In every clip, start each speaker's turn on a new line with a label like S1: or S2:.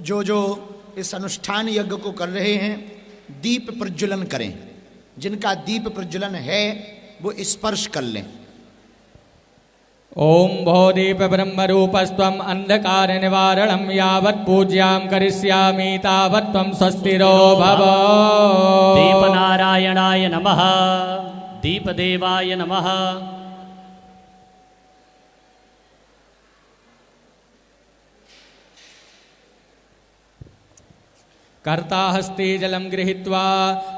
S1: जो जो इस अनुष्ठान यज्ञ को कर रहे हैं दीप प्रज्वलन करें। जिनका दीप प्रज्वलन है वो स्पर्श कर लें।
S2: ओम भोदीप ब्रह्म रूपस्त्वम अंधकार निवारणम यावत् पूज्याम करिष्यामि तावत् त्वं स्वस्तिरो भव।
S3: दीप नारायणाय नमः, दीप देवाय नमः।
S2: कर्ता हस्ते जलम गृहीत्वा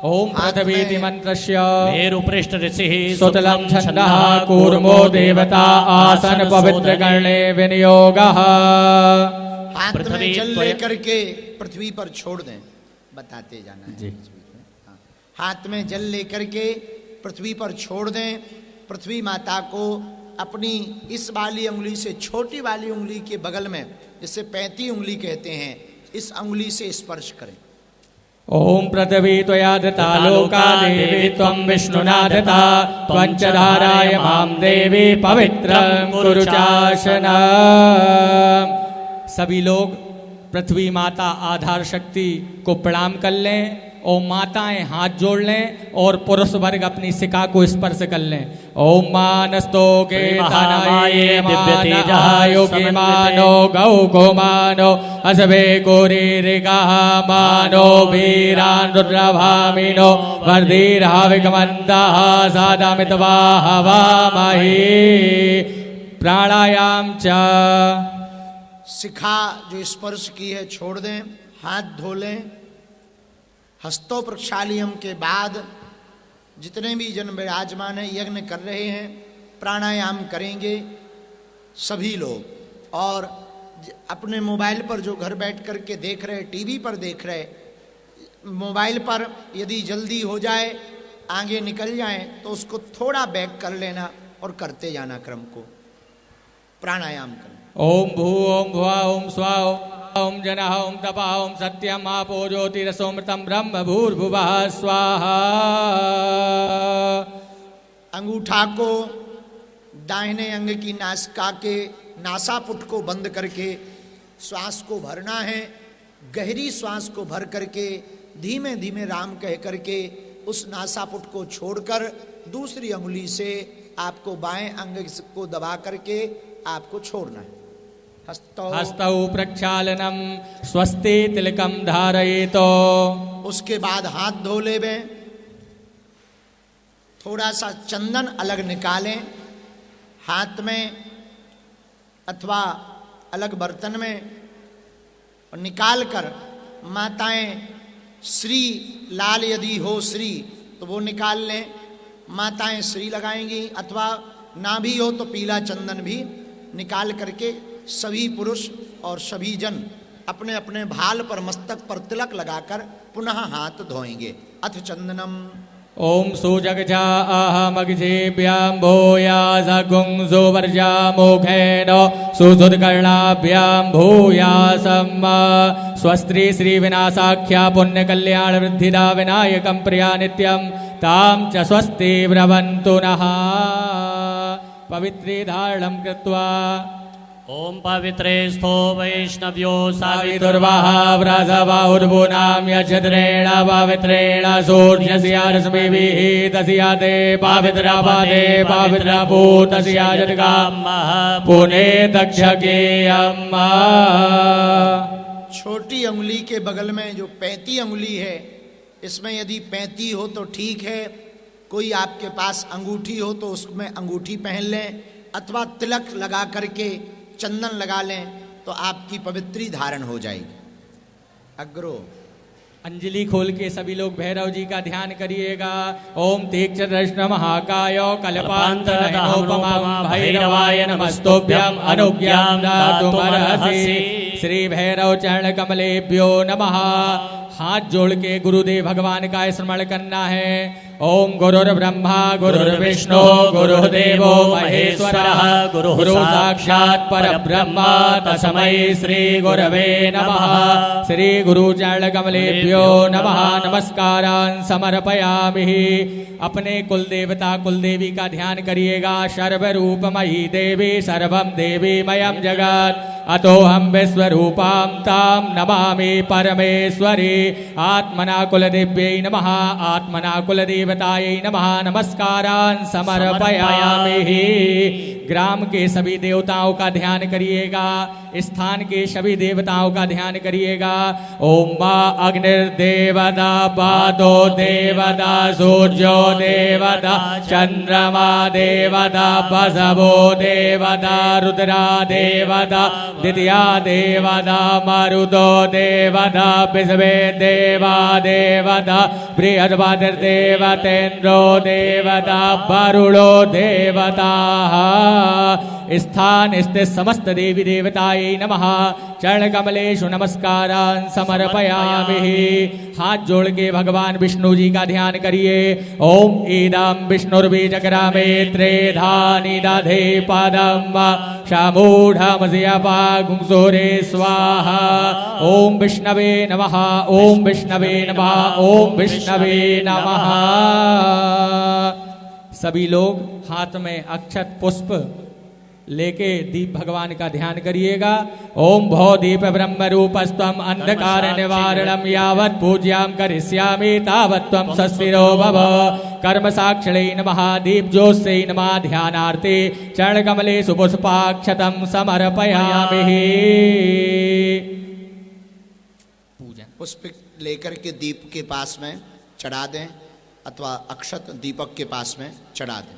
S2: ओम पृथ्वीति मंत्रस्य
S3: मेरुपृष्ठ ऋषिः
S2: सुतलं छन्दः कूर्मो देवता आसन पवित्र करणे विनियोगः।
S1: हाथ में जल लेकर के पृथ्वी पर छोड़ दें, बताते जाना है। हाथ में जल लेकर के पृथ्वी पर छोड़ दें। पृथ्वी माता को अपनी इस वाली उंगली से छोटी वाली उंगली के बगल में, जिसे 35 उंगली कहते हैं, इस अंगुली से स्पर्श करें।
S2: ओम पृथ्वी त्वया धृता लोका देवी त्वं विष्णुना धृता त्वञ्च धाराय मां देवी पवित्रं कुरु चाशना। सभी लोग पृथ्वी माता आधार शक्ति को प्रणाम कर लें और माताएं हाथ जोड़ लें और पुरुष वर्ग अपनी शिखा को स्पर्श कर लें। ओम मानस्तो के तानाये योगी मानो गौ गो मानो असभे गोरीरिका मानो वीरान रुद्रभामिनो वर्धीराविगमन्तः सादामित्वा हवामहे। प्राणायाम च
S1: शिखा जो स्पर्श की है छोड़ दें, हाथ धो लें। हस्तो प्रक्षालियम के बाद जितने भी जन विराजमान है यज्ञ कर रहे हैं प्राणायाम करेंगे सभी लोग। और अपने मोबाइल पर जो घर बैठ कर के देख रहे, टीवी पर देख रहे, मोबाइल पर यदि जल्दी हो जाए आगे निकल जाए तो उसको थोड़ा बैक कर लेना और करते जाना क्रम को, प्राणायाम करना।
S2: ओम भू ओम भुवा ओम स्वा ओम जनः ओम तपः ओम सत्यम आपो ज्योतिरसोमृतम ब्रह्म भूर्भुवः स्वाहा।
S1: अंगूठा को दाहिने अंग की नासिका के नासापुट को बंद करके श्वास को भरना है। गहरी श्वास को भर करके धीमे धीमे राम कह करके उस नासापुट को छोड़कर दूसरी अंगुली से आपको बाएं अंग को दबा करके आपको छोड़ना है।
S2: हस्तौ प्रक्षालनम स्वस्ति तिलकम धारयेतो।
S1: उसके बाद हाथ धो लेवे, थोड़ा सा चंदन अलग निकालें हाथ में अथवा अलग बर्तन में और निकाल कर माताएं श्री लाल यदि हो श्री तो वो निकाल लें, माताएं श्री लगाएंगी, अथवा ना भी हो तो पीला चंदन भी निकाल करके सभी पुरुष और सभी जन अपने अपने भाल पर मस्तक पर तिलक लगाकर पुनः हाथ धोएंगे। अथ चंदनम
S2: ओम सुजगजा अहमग्जेभ्यां भूयासगुंसो वर्जामोघेन सुसुदकर्णाभ्यां भूयासम् स्वस्त्री श्रीविनाशाख्या पुण्यकल्याण वृद्धिदा विनायकं प्रिया नित्यं तां च स्वस्ति ब्रवन्तु नः। पवित्रे धारणं कृत्वा
S3: ओम पवित्रे स्थो वैष्णव्यो
S2: सावितुर्वः व्रजबाहुर्भूनां यच्छद्रेण पवित्रेण सूर्यस्य रश्मिभिः तस्या ते पवित्रपदे पवित्रभूतस्य जगाम पुने दक्षकेयम्।
S1: छोटी अंगुली के बगल में जो 35 अंगुली है, इसमें यदि 35 हो तो ठीक है, कोई आपके पास अंगूठी हो तो उसमें अंगूठी पहन लें, अथवा तिलक लगा करके चंदन लगा लें तो आपकी पवित्री धारण हो जाएगी। अग्रो
S2: अंजलि खोल के सभी लोग भैरव जी का ध्यान करिएगा। ओम तीक्ष्णदृष्ण महाकाय कल्पान्तरहिनोपमां भैरवाय नमस्तुभ्यं अनुज्ञां दातुमर्हसि। श्री भैरव चरण कमलेभ्यो नमः। हाथ जोड़ के गुरुदेव भगवान का स्मरण करना है। ओम गुरुर्ब्रह्मा गुरुर्विष्णु गुरुदेवो महेश्वरः गुरु साक्षात् परब्रह्म तस्मै श्री गुरवे नमः। श्री गुरु चरण कमलेभ्यो नमः नमस्कारान् समर्पयामि। अपने कुल देवता कुल देवी का ध्यान करिएगा। सर्वरूपमयी देवी सर्वं देवीमयं जगत् अतो हम विश्वरूपां तां नमामि परमेश्वरी। आत्मना कुलदेव्यै नमः आत्मना कुलदेवतायै नमः नमस्कारान् समर्पयामि। ग्राम के सभी देवताओं का ध्यान करिएगा। स्थान के सभी देवताओं का ध्यान करिएगा। ओम मा अग्निर्देवता पादो देवता सूर्यो देवता चंद्रमा देवता बसवो देवता रुद्रा देवता द्वितीया देवता मरुदो देवता विश्वे देवा देवता बृहस्पतिर्देवतेन्द्रो देवता वरुणो देवता। स्थान स्थित समस्त देवी देवतायै नमः। चरण कमलेषु नमस्कारान् समर्पयामि। हाथ जोड़ के भगवान विष्णु जी का ध्यान करिए। ओम इदं विष्णुर्बीजग्रामे त्रेधानि दधे पदं शामूढमस्यपागुंसुरे स्वाहा। ओम विष्णवे नमः ओम विष्णवे नमः ओम विष्णवे नमः। सभी लोग हाथ में अक्षत पुष्प लेके दीप भगवान का ध्यान करिएगा। ओम भो दीप ब्रह्म रूपस्त्वम अंधकार निवारणम यावत् पूज्याम करिष्यामि तावत् त्वं सस्थिरो भव। कर्म साक्षिणे नमः दीप ज्योत्स्यै नमः ध्यानार्थे चरण कमलेषु पुष्पाक्षतं समर्पयामि।
S1: पुष्प लेकर के दीप के पास में चढ़ा दें अथवा अक्षत दीपक के पास में चढ़ा दें।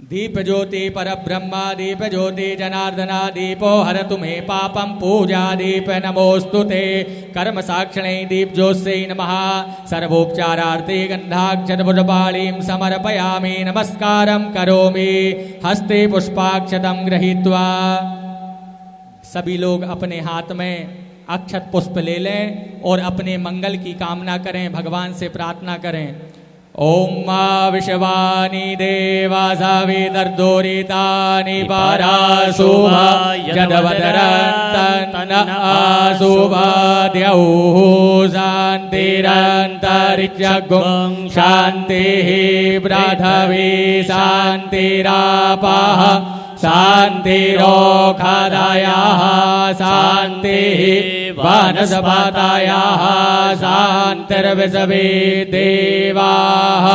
S2: दीप ज्योति पर ब्रह्मा दीप ज्योति जनार्दना दीपो हरतु मे पापम पूजा दीप नमोस्तुते। कर्म साक्षिणे दीप ज्योत्स्यै नमः सर्वोपचारार्थे गंधाक्षत पुष्पाणिं समर्पयामि। नमस्कारं करोमि हस्ते पुष्पाक्षतं गृहीत्वा। सभी लोग अपने हाथ में अक्षत पुष्प ले लें और अपने मंगल की कामना करें, भगवान से प्रार्थना करें। ओम मा विश्वानि देवा सवितर्दुरितानि पराशुभा यद्वदरन्तन आशुभाद्यौः शान्तिरन्तरिक्षगुं शान्तिः पृथिवी शान्तिरापः शान्तिरोषधयः शान्तिः वनस्पतयः शान्तिर्विश्वे देवाः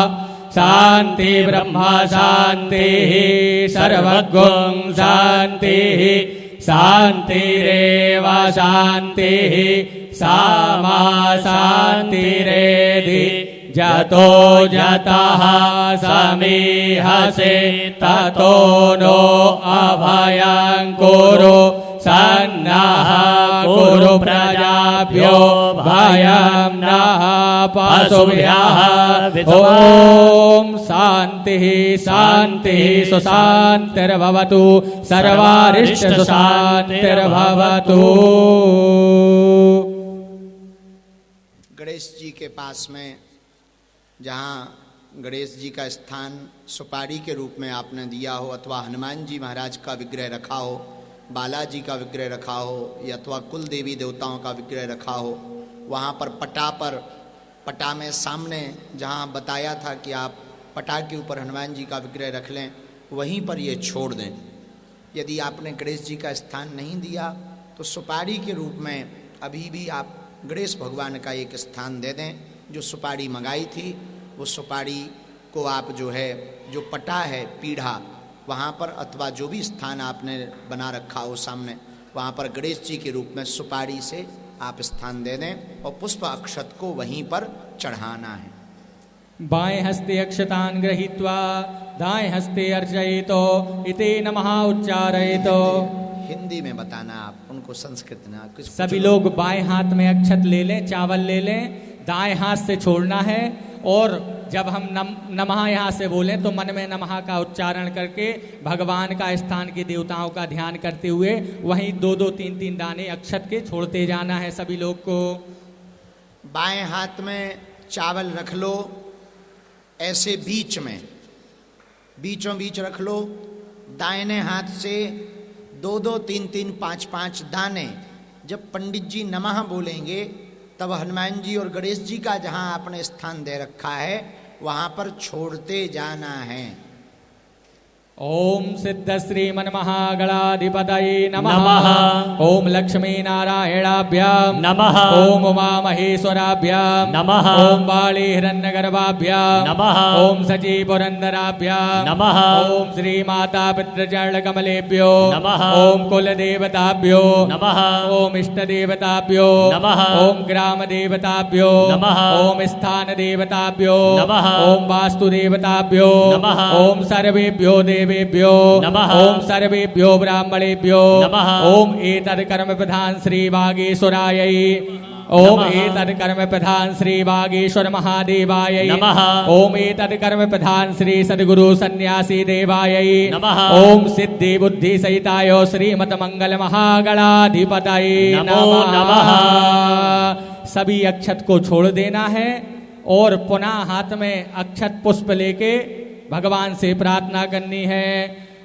S2: शान्ति ब्रह्म शान्तिः सर्वगुं शान्तिः शान्तिरेव शान्तिः सामा शान्तिरेधि। जतो जतः समीहसे ततो नो अभयं कुरु सन्नः कुरु प्रजाभ्यो भयं नः पशुभ्यः। ओम शान्तिः शान्तिः सुशान्तिर्भवतु सर्वारिष्ट सुशान्तिर्भवतु।
S1: गणेश जी के पास में जहाँ गणेश जी का स्थान सुपारी के रूप में आपने दिया हो अथवा हनुमान जी महाराज का विग्रह रखा हो, बालाजी का विग्रह रखा हो या अथवा कुल देवी देवताओं का विग्रह रखा हो, वहाँ पर पटा में सामने जहाँ बताया था कि आप पटा के ऊपर हनुमान जी का विग्रह रख लें, वहीं पर ये छोड़ दें। यदि आपने गणेश जी का स्थान नहीं दिया तो सुपारी के रूप में अभी भी आप गणेश भगवान का एक स्थान दे दें। जो सुपारी मंगाई थी वो सुपारी को आप जो पटा है पीढ़ा वहाँ पर अथवा जो भी स्थान आपने बना रखा हो सामने, वहाँ पर गणेश जी के रूप में सुपारी से आप स्थान दे दें और पुष्प अक्षत को वहीं पर चढ़ाना है।
S2: बाएं हस्ते अक्षतान् गृहीत्वा दाएं हस्ते अर्चयितो इति नमः उच्चारयितो।
S1: हिंदी में बताना आप उनको, संस्कृत ना।
S2: सभी लोग बाएं हाथ में अक्षत ले लें, चावल ले लें, दाएं हाथ से छोड़ना है और जब हम नमः यहाँ से बोलें तो मन में नमः का उच्चारण करके भगवान का, स्थान के देवताओं का ध्यान करते हुए वहीं 2-2 3-3 दाने अक्षत के छोड़ते जाना है सभी लोग को।
S1: बाएं हाथ में चावल रख लो, ऐसे बीच में, बीचों बीच रख लो। दाहिने हाथ से 2-2 3-3 5-5 दाने। जब पंडित जी नमः बोलेंगे तब हनुमान जी और गणेश जी का जहां आपने स्थान दे रखा है वहां पर छोड़ते जाना है।
S2: ओम सिद्ध श्री मन महागणाधिपतये नमः। ओम लक्ष्मी नारायणाभ्याम
S3: नमः।
S2: ओम उमा महेश्वराभ्याम
S3: नमः।
S2: ओम बाली हिरण्यगर्भाभ्याम
S3: नमः।
S2: ओम सची पुरंदराभ्याम
S3: नमः।
S2: ओम श्री माता पितृचरण कमलेभ्यो
S3: नमः।
S2: ओम कुल देवताभ्यो
S3: नमः।
S2: ओम इष्ट देवताभ्यो
S3: नमः।
S2: ओम ग्राम देवताभ्यो
S3: नमः।
S2: ओम स्थान देवताभ्यो
S3: नमः।
S2: ओम वास्तु देवताभ्यो
S3: नमः।
S2: ओम सर्वेभ्यो देवेभ्यो
S3: नमः।
S2: ओम सर्वेभ्यो ब्राह्मणेभ्यो
S3: नमः।
S2: ओम एतद् कर्म प्रधान श्री वागीश्वरायै ओम
S3: नमः।
S2: एतद् कर्म प्रधान श्री वागीश्वर महादेवायै
S3: नमः।
S2: ओम एतद् कर्म प्रधान श्री सद्गुरु सन्यासी देवायै
S3: नमः।
S2: ओम सिद्धि बुद्धि सहिताय श्रीमत मंगल महागणाधिपतये
S3: नमो नमः।
S2: सभी अक्षत को छोड़ देना है और पुनः हाथ में अक्षत पुष्प लेके भगवान से प्रार्थना करनी है।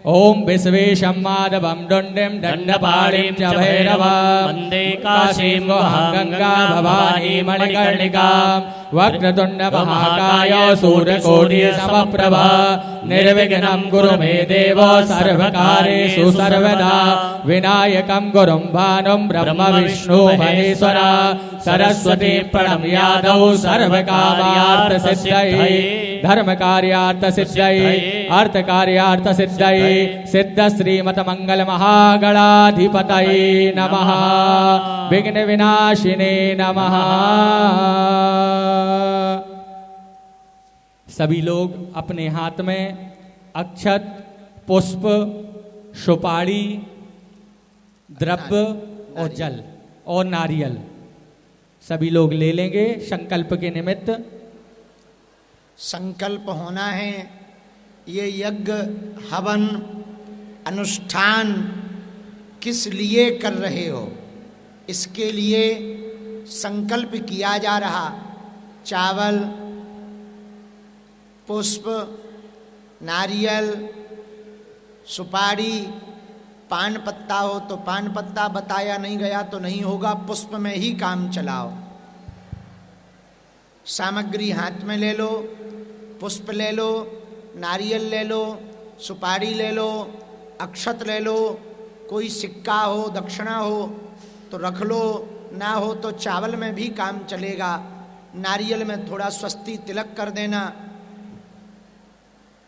S2: ओम विश्वेशं माधवं दण्डं दण्डपाणिं च भैरवं
S3: वन्दे काशीं
S2: गंगा भवानी मणिकर्णिकां वक्रतुण्ड महाकाय सूर्यकोटि समप्रभा निर्विघ्नं कुरु मे देव सर्वकार्येषु सर्वदा विनायकं गुरुं भानुं ब्रह्म विष्णु महेश्वर सरस्वती प्रणम्यादौ सर्वकार्यार्थ सिद्धये धर्म कार्यार्थ सिद्धये अर्थ कार्यार्थ सिद्धये सिद्ध श्रीमत मंगल महागणाधिपतये नमः। विघ्न विनाशिने नमः। सभी लोग अपने हाथ में अक्षत, पुष्प, सुपारी, द्रव्य और जल और नारियल सभी लोग ले लेंगे संकल्प के निमित्त।
S1: संकल्प होना है। ये यज्ञ हवन अनुष्ठान किस लिए कर रहे हो, इसके लिए संकल्प किया जा रहा। चावल, पुष्प, नारियल, सुपारी, पान पत्ता हो तो पान पत्ता, बताया नहीं गया तो नहीं होगा, पुष्प में ही काम चलाओ। सामग्री हाथ में ले लो, पुष्प ले लो, नारियल ले लो, सुपारी ले लो, अक्षत ले लो। कोई सिक्का हो, दक्षिणा हो तो रख लो, ना हो तो चावल में भी काम चलेगा। नारियल में थोड़ा स्वस्ति तिलक कर देना,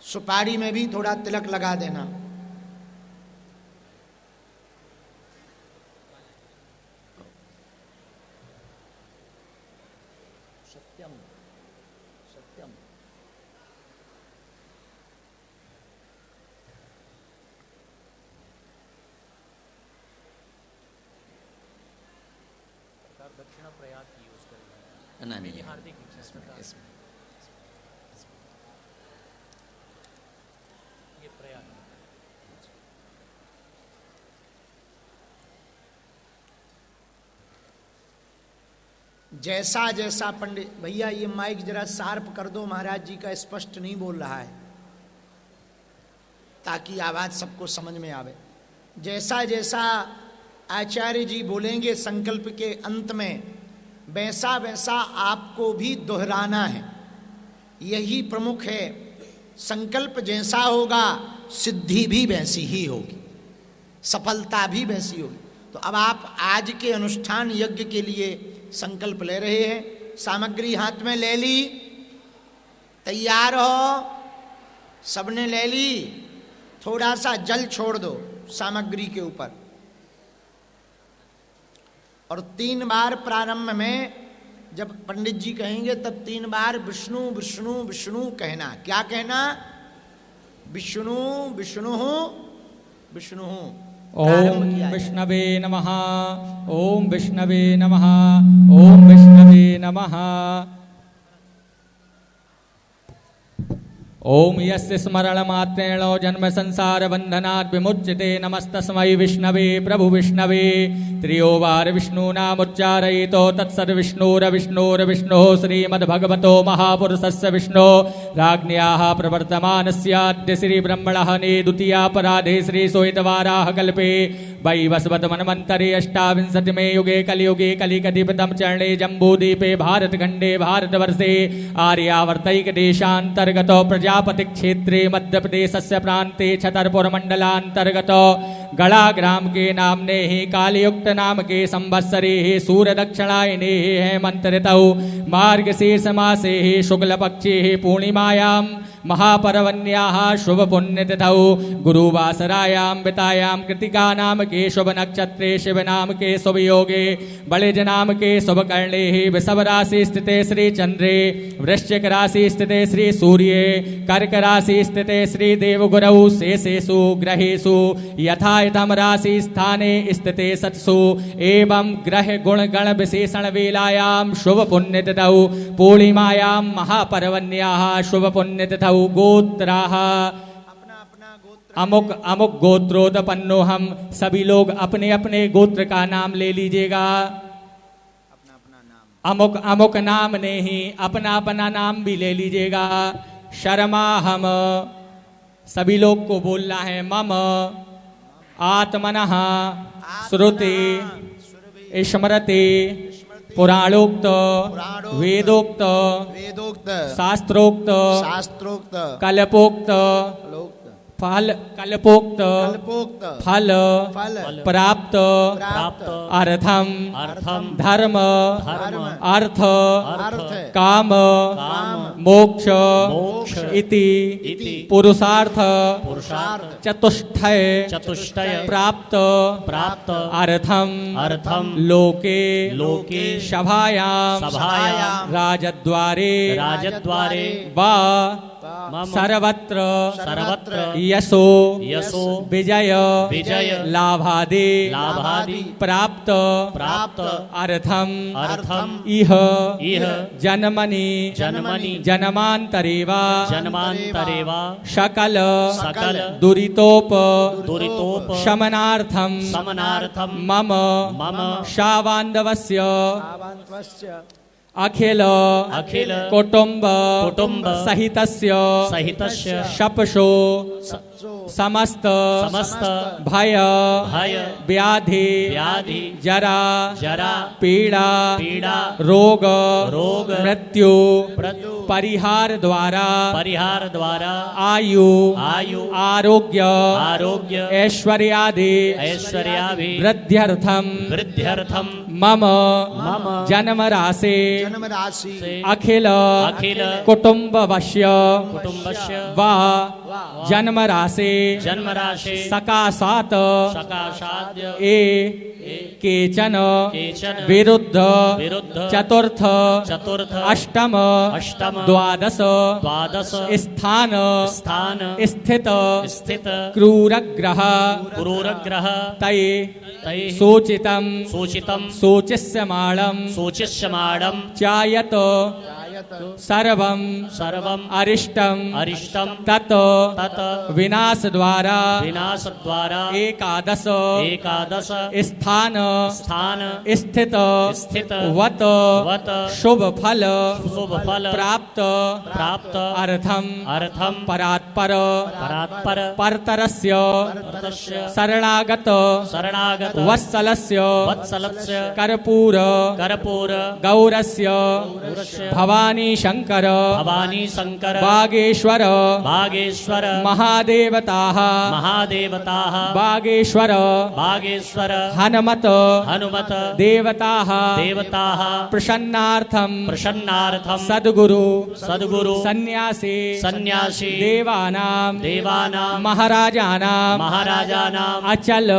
S1: सुपारी में भी थोड़ा तिलक लगा देना। सत्यम सत्यम।
S3: दक्षिणा प्रयाग की यूज करें।
S1: नहीं,
S3: हार्दिक ये प्रयाग।
S1: जैसा जैसा पंडित भैया, ये माइक जरा शार्प कर दो, महाराज जी का स्पष्ट नहीं बोल रहा है ताकि आवाज सबको समझ में आवे। जैसा जैसा आचार्य जी बोलेंगे संकल्प के अंत में, वैसा वैसा आपको भी दोहराना है। यही प्रमुख है। संकल्प जैसा होगा सिद्धि भी वैसी ही होगी, सफलता भी वैसी होगी। तो अब आप आज के अनुष्ठान यज्ञ के लिए संकल्प ले रहे हैं। सामग्री हाथ में ले ली, तैयार हो, सबने ले ली। थोड़ा सा जल छोड़ दो सामग्री के ऊपर और 3 बार प्रारंभ में जब पंडित जी कहेंगे तब 3 बार विष्णु विष्णु विष्णु कहना। क्या कहना? विष्णु विष्णु विष्णु।
S2: ओम विष्णवे नमः, ओम विष्णवे नमः, ओम विष्णवे नमः। ओम यस्य स्मरणमात्रेण जन्म संसार बंधनात् विमुच्यते नमस्तस्मै विष्णवे प्रभु विष्णवे त्रियोवार विष्णूनामुच्चारयितो तत्सद्विष्णुरविष्णुर्विष्णुः श्रीमद्भगवतो महापुरुषस्य विष्णो राज्ञ्याः प्रवर्तमानस्याद्य श्रीब्रह्मणः द्वितीयापराधे श्रीसोयितवाराह कल्पे वैवस्वतमन्वन्तरे अष्टाविंशतिमे युगे कलियुगे कलिकधिपतम चरणे जम्बूद्वीपे भारतखण्डे भारतवर्षे आर्यावर्तैकदेशान्तर्गतो प्रजापति क्षेत्रे मध्यप्रदेशस्य प्रान्ते छतरपुरमण्डलान्तर्गतो गणाग्राम के नाम्ने ही कालयुक्त नाम के संवत्सरे ही सूर्य दक्षिणायने ही हेमंत ऋतौ मार्गशीर्ष मासे ही शुक्ल पक्षे ही पूर्णिमायां महापर्वण्याः शुभ पुण्यतिथौ गुरुवासरायां वितायां कृतिका नाम के शुभ नक्षत्रे शिव नाम के शुभ योगे बलिज नाम के शुभ कर्णे ही वृषभ राशि स्थिते श्री चंद्रे वृश्चिक राशि स्थिते श्री सूर्ये कर्क राशि स्थिते श्री देवगुरौ शेषेषु ग्रहेषु यथायथम राशि स्थाने स्थिते सत्सु एवं ग्रह गुण गण विशेषण वेलायां शुभ पुण्यतिथौ पूर्णिमायां महापर्वण्याः शुभ पुण्यतिथौ गोत्राः अमुक अमुक गोत्रोत्पन्नो हम सभी लोग अपने अपने गोत्र का नाम ले लीजिएगा। अमुक अमुक नाम ने ही अपना अपना नाम भी ले लीजिएगा। शर्मा हम सभी लोग को बोलना है मम आत्मनः श्रुति स्मृति पुराणोक्त वेदोक्त शास्त्रोक्त कल्पोक्त फल कल्पोक्त फल प्राप्त अर्थम धर्म अर्थ काम मोक्ष इति पुरुषार्थ चतुष्टय प्राप्त अर्थम लोके सभायां राजद्वारे वा सर्वत्र यशो विजय लाभादि प्राप्त अर्थम इह जन्मनि जन्मांतरे वा सकल दुरितोप शमनार्थम मम शावान्दवस्य अखिल कुटुंब सहितस्य शपशो समस्त भय व्याधि जरा पीड़ा रोग मृत्यु परिहार द्वारा आयु आरोग्य ऐश्वर्यादि वृद्ध्यर्थम मम जन्म राशि अखिल कुटुंबवश्य वा जन्म राशि सकाशात् केचन विरुद्ध चतुर्थ अष्टम द्वादश स्थान स्थित क्रूरग्रह तै सूचितम सूचिष्यमाणं चायत सर्वं अरिष्टम तत् विनाश द्वारा एकादश स्थान स्थित वत शुभ फल प्राप्त अर्थम परात्पर परतरस्य शरणागत वत्सलस्य कर्पूर गौरस्य भवानी शंकर बागेश्वर महादेवताः बागेश्वर हनुमत देवताः प्रसन्नार्थम सद्गुरु सन्यासी देवानां महाराजानां अचल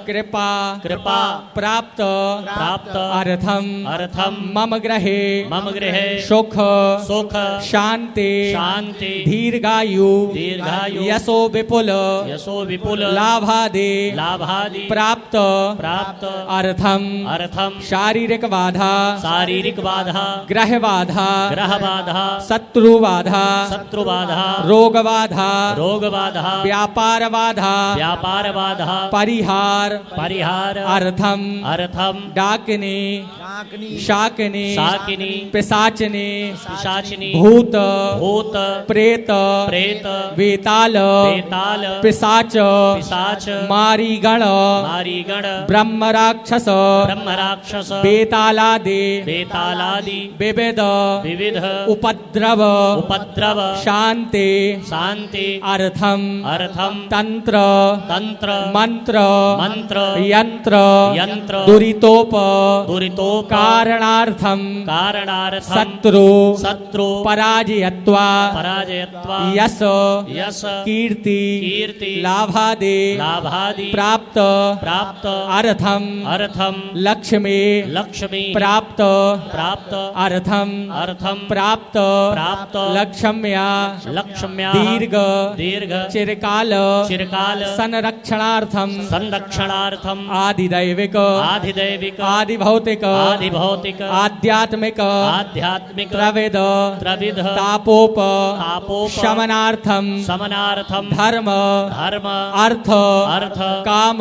S2: कृपा प्राप्त अर्थम मम गृहे सुख
S3: सुख
S2: शांति
S3: शांति
S2: दीर्घायु
S3: दीर्घायु
S2: यशो विपुल
S3: यशो विपुल
S2: लाभादि
S3: लाभादि
S2: प्राप्त
S3: प्राप्त
S2: अर्थम
S3: अर्थम
S2: शारीरिक बाधा
S3: शारीरिक बाधा
S2: ग्रह बाधा
S3: ग्रह बाधा
S2: शत्रु बाधा
S3: शत्रु बाधा
S2: रोग बाधा
S3: रोग बाधा
S2: व्यापार बाधा
S3: व्यापार बाधा
S2: परिहार
S3: परिहार
S2: अर्थम
S3: अर्थम
S2: डाकिनी
S1: डाकनी
S2: शाकिनी
S3: शाकिनी
S2: पिशाचिनी
S3: पिशाचिनी
S2: भूत
S3: भूत
S2: प्रेत
S3: प्रेत
S2: वेताल
S3: बेताल
S2: पिशाच
S3: पिशाच
S2: मारीगण
S3: मारीगण
S2: ब्रह्म राक्षस
S3: ब्रह्म राक्षस
S2: बेतालादि
S3: बेतालादि
S2: विविध
S3: विविध
S2: उपद्रव
S3: उपद्रव
S2: शांति
S3: शांति
S2: अर्थम
S3: अर्थम
S2: तंत्र
S3: तंत्र
S2: मंत्र
S3: मंत्र
S2: यंत्र
S3: यंत्र
S2: दुरितोप
S3: दुरितोप
S2: कारणार्थम
S3: कारणार्थम
S2: शत्रु
S3: शत्रु
S2: पराजयत्वा
S3: पराजयत्वा
S2: यश
S3: यश
S2: कीर्ति
S3: कीर्ति
S2: लाभादि
S3: लाभादि
S2: प्राप्त
S3: प्राप्त
S2: अर्थम
S3: अर्थम
S2: लक्ष्मी
S3: लक्ष्मी
S2: प्राप्त
S3: प्राप्त
S2: अर्थम
S3: अर्थम
S2: प्राप्त
S3: प्राप्त
S2: लक्ष्म्या
S3: लक्ष्म्या
S2: दीर्घ
S3: दीर्घ
S2: चिरकाल
S3: चिरकाल
S2: संरक्षणार्थम
S3: संरक्षणार्थम
S2: आदिदैविक
S3: आधिदैविक
S2: आदिभौतिक
S3: आधिभौतिक
S2: आध्यात्मिक
S3: आध्यात्मिक
S2: त्रविध
S3: त्रविध
S2: तापोप
S3: तापोप
S2: शमनार्थम
S3: समनार्थम
S2: धर्म
S3: धर्म
S2: अर्थ
S3: अर्थ
S2: काम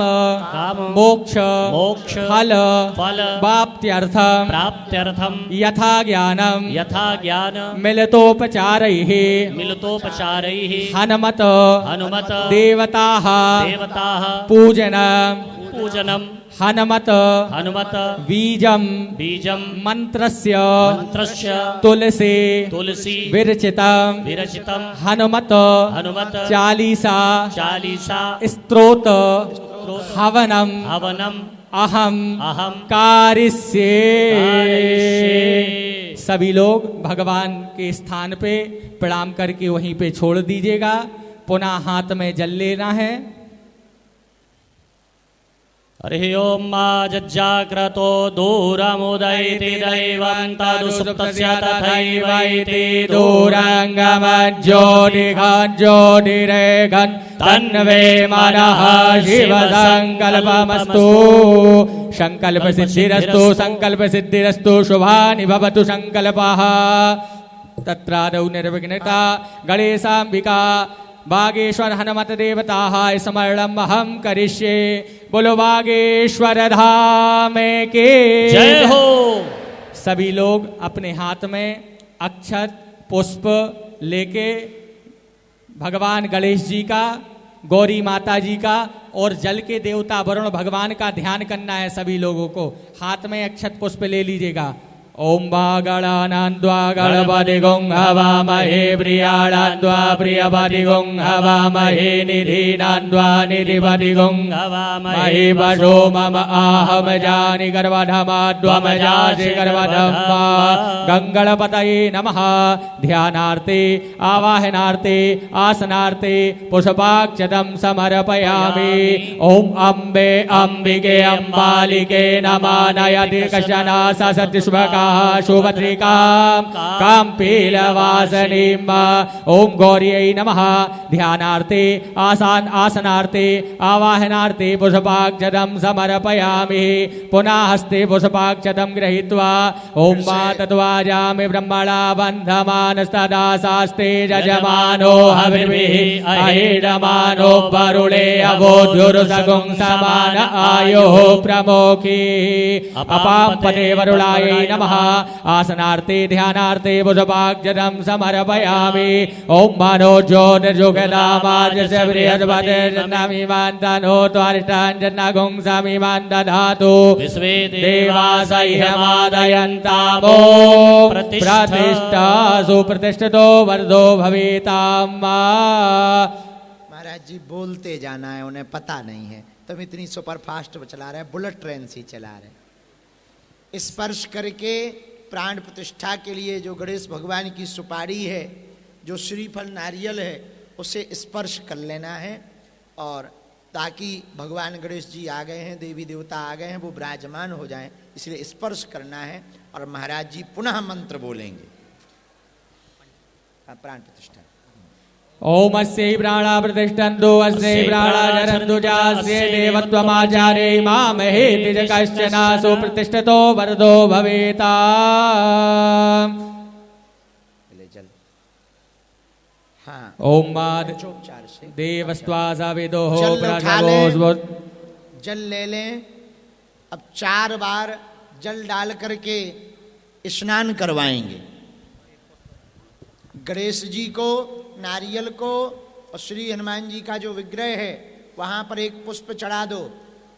S3: काम
S2: मोक्ष
S3: मोक्ष
S2: फल
S3: फल
S2: वाप्त्यर्थम
S3: प्राप्त्यर्थम
S2: यथा ज्ञानम
S3: यथा ज्ञान
S2: मिलितोपचारैः
S3: मिलितोपचारैः
S2: हनुमत
S3: हनुमत
S2: देवताः
S3: देवताः
S2: पूजनम
S3: पूजनम
S2: हनुमत
S3: हनुमत
S2: बीजम
S3: बीजम
S2: मंत्रस्य
S3: मंत्रस्य
S2: तुलसी
S3: तुलसी
S2: विरचितम
S3: विरचितम
S2: हनुमत
S3: हनुमत
S2: चालीसा
S3: चालीसा
S2: स्तोत्र हवनम
S3: हवनम
S2: अहम
S3: अहम
S2: कारिष्ये।
S3: कारिष्ये।
S2: सभी लोग भगवान के स्थान पे प्रणाम करके वहीं पे छोड़ दीजिएगा। पुनः हाथ में जल लेना है।
S3: हरि ओम मा जज्जाग्रतो दूरमुदयति दैवं तदुसुप्तस्य तथैवैति
S2: दूराङ्गमज्योतिघज्योतिरेघन् तन्वे मनः शिवसङ्कल्पमस्तु। सङ्कल्पसिद्धिरस्तु सङ्कल्पसिद्धिरस्तु शुभानि भवतु सङ्कल्पः। तत्रादौ निर्विघ्नता गणेशाम्बिका बागेश्वर हनुमत देवताः स्मरणम् अहं करिष्ये। बोलो बागेश्वर धाम के
S3: जय हो।
S2: सभी लोग अपने हाथ में अक्षत पुष्प लेके भगवान गणेश जी का, गौरी माता जी का और जल के देवता वरुण भगवान का ध्यान करना है। सभी लोगों को हाथ में अक्षत पुष्प ले लीजिएगा। ओम गणानान्द्वा गणपति गुं हवामहे प्रियाणान्द्वा प्रियपति गुं हवामहे निधीनान्द्वा निधिपति गुं हवामहे वशो मम आहम जानि गर्वधमाद्वम जासि गर्वधम्मा। गंगणपतये नमः। ध्यानार्थे आवाहनार्थे आसनार्थे पुष्पाक्षतं समर्पयामि। ओम अम्बे अम्बिके अम्बालिके नमः। नयति कशन ससतिष्वका शुभद्रिकां काम्पीलवासनीं। ओम गौर्यै नमः। ध्यानार्थे आसनार्थे आवाहनार्थे पुष्पाक्षतं समर्पयामि। पुनः हस्ते पुष्पाक्षतं गृहीत्वा ओम मा तत्वाजामि ब्रह्मणा बन्धमानस्तदा शास्ते यजमानो हविर्भिः अहेडमानो वरुणे अवोध्युर्सगुं समान आयोः प्रमोखी। अपां पदे वरुणायै नमः। आसनार्थे ध्यानार्थे पुष्पाक्षतं समर्पयामि। ओम मनो ज्योतिर्जुगदामार्जस्य बृहस्पतिर्जन्नामिमान् तनो त्वारिष्टाञ्जन्नगुं समिमान् दधातु।
S3: विश्वे
S2: देवासह्यमादयन्तामो प्रतिष्ठा सुप्रतिष्ठितो वर्धो भवेताम्।
S1: महाराज जी बोलते जाना है, उन्हें पता नहीं है, तुम इतनी सुपर फास्ट चला रहे हैं, बुलेट ट्रेन से चला रहे हैं। स्पर्श करके प्राण प्रतिष्ठा के लिए जो गणेश भगवान की सुपारी है, जो श्रीफल नारियल है, उसे स्पर्श कर लेना है। और ताकि भगवान गणेश जी आ गए हैं, देवी देवता आ गए हैं, वो विराजमान हो जाएं, इसलिए स्पर्श करना है। और महाराज जी पुनः मंत्र बोलेंगे। प्राण प्रतिष्ठा।
S2: ओम अस्यै प्राणा प्रतिष्ठन्तु अस्यै प्राणा जरन्तु चास्यै देवत्वमाचार्यै मामहेति च कश्चन सुप्रतिष्ठितो वरदो भवेता।
S1: जल हाँ
S2: ओम माद
S1: चोपचार से
S2: देवस्त्वासाविदो
S1: जल उठा लें,
S2: प्रथमो
S1: जल ले लें। अब 4 बार जल डाल करके स्नान करवाएंगे गणेश जी को, नारियल को, और श्री हनुमान जी का जो विग्रह है वहां पर एक पुष्प चढ़ा दो।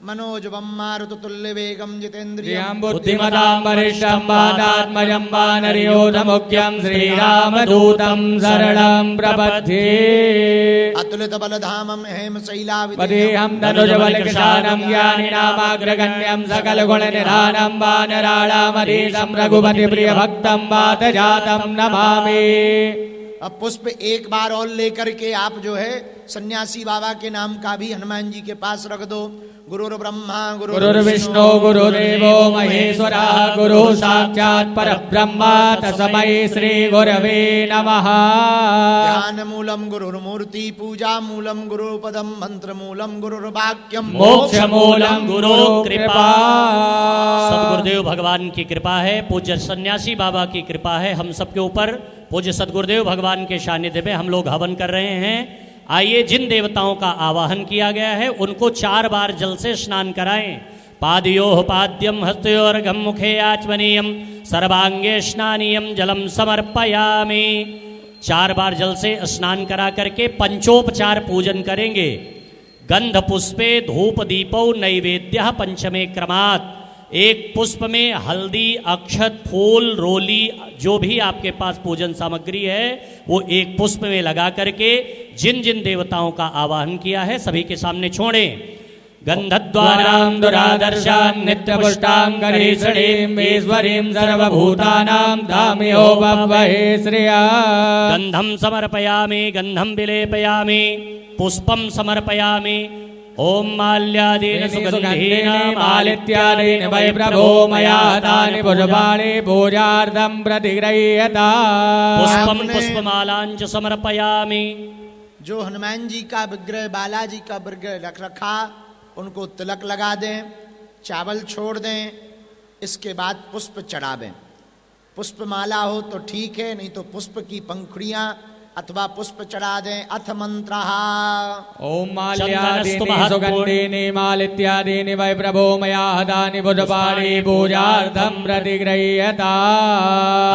S1: मनोजवम मारुततुल्य वेगम जितेन्द्रियं
S2: बुद्धिमतां वरिष्ठं वातात्मजं वानरयोधमुख्यं श्रीरामदूतं शरणं प्रपद्ये।
S1: अतुलित बलधामं हेमशैलाविदेहं
S2: वदेहं धनुजबलकृशानं ज्ञानिनामाग्रगण्यं सकलगुणनिधानं वानराणामधीशं रघुपतिप्रियभक्तं वातजातं नमामि।
S1: अब पुष्प एक बार और लेकर के आप जो है सन्यासी बाबा के नाम का भी हनुमान जी के पास रख दो। गुरुर्ब्रह्मा
S2: गुरुर्विष्णु गुरुदेवो महेश्वरः गुरु साक्षात् परब्रह्म तस्मै श्री गुरवे नमः।
S1: ध्यान मूलम गुरुर्मूर्ति पूजा मूलम गुरुपदम मंत्र मूलम गुरुर्वाक्यम
S3: मोक्ष मूलम गुरु कृपा। सदगुरुदेव भगवान की कृपा है, पूज्य सन्यासी बाबा की कृपा है हम सबके ऊपर। पूज्य सदगुरुदेव भगवान के सानिध्य में हम लोग हवन कर रहे हैं। आइए, जिन देवताओं का आवाहन किया गया है उनको 4 बार जल से स्नान कराएं। पादयोः पाद्यम हस्तयोर्घं मुखे आचमनीयम सर्वांगे स्नानीयम जलम समर्पयामि। 4 बार जल से स्नान करा करके पंचोपचार पूजन करेंगे। गंध पुष्पे धूप दीपौ नैवेद्यः पंचमे क्रमात्। एक पुष्प में हल्दी, अक्षत, फूल, रोली, जो भी आपके पास पूजन सामग्री है वो एक पुष्प में लगा करके जिन जिन देवताओं का आवाहन किया है सभी के सामने छोड़ें। गंधद्वारां दुरादर्शां नित्यपुष्टां करीषणीं ईश्वरीं सर्वभूतानां धाम्यो वह्वहे श्रिया। गंधं समर्पयामि, गंधं विलेपयामि, पुष्पं समर्पयामि। ओम माल्यादीन सुगंधीनामालित्यादीन वै प्रभो मया हतानि पुष्पाणि पूजार्थं प्रतिगृह्यता। पुष्पं पुष्पमालांच समर्पयामि।
S1: जो हनुमान जी का विग्रह, बालाजी का विग्रह रख रखा उनको तिलक लगा दें, चावल छोड़ दें, इसके बाद पुष्प चढ़ावें। पुष्पमाला हो तो ठीक है, नहीं तो पुष्प की पंखुड़ियां अथवा पुष्प चढ़ा दें। अथ मंत्रः
S2: ओम माल्यादीनि सुगंधीनि मालित्यादीनि वै प्रभो मया हतानि पुष्पाणि पूजार्थं प्रतिगृह्यता।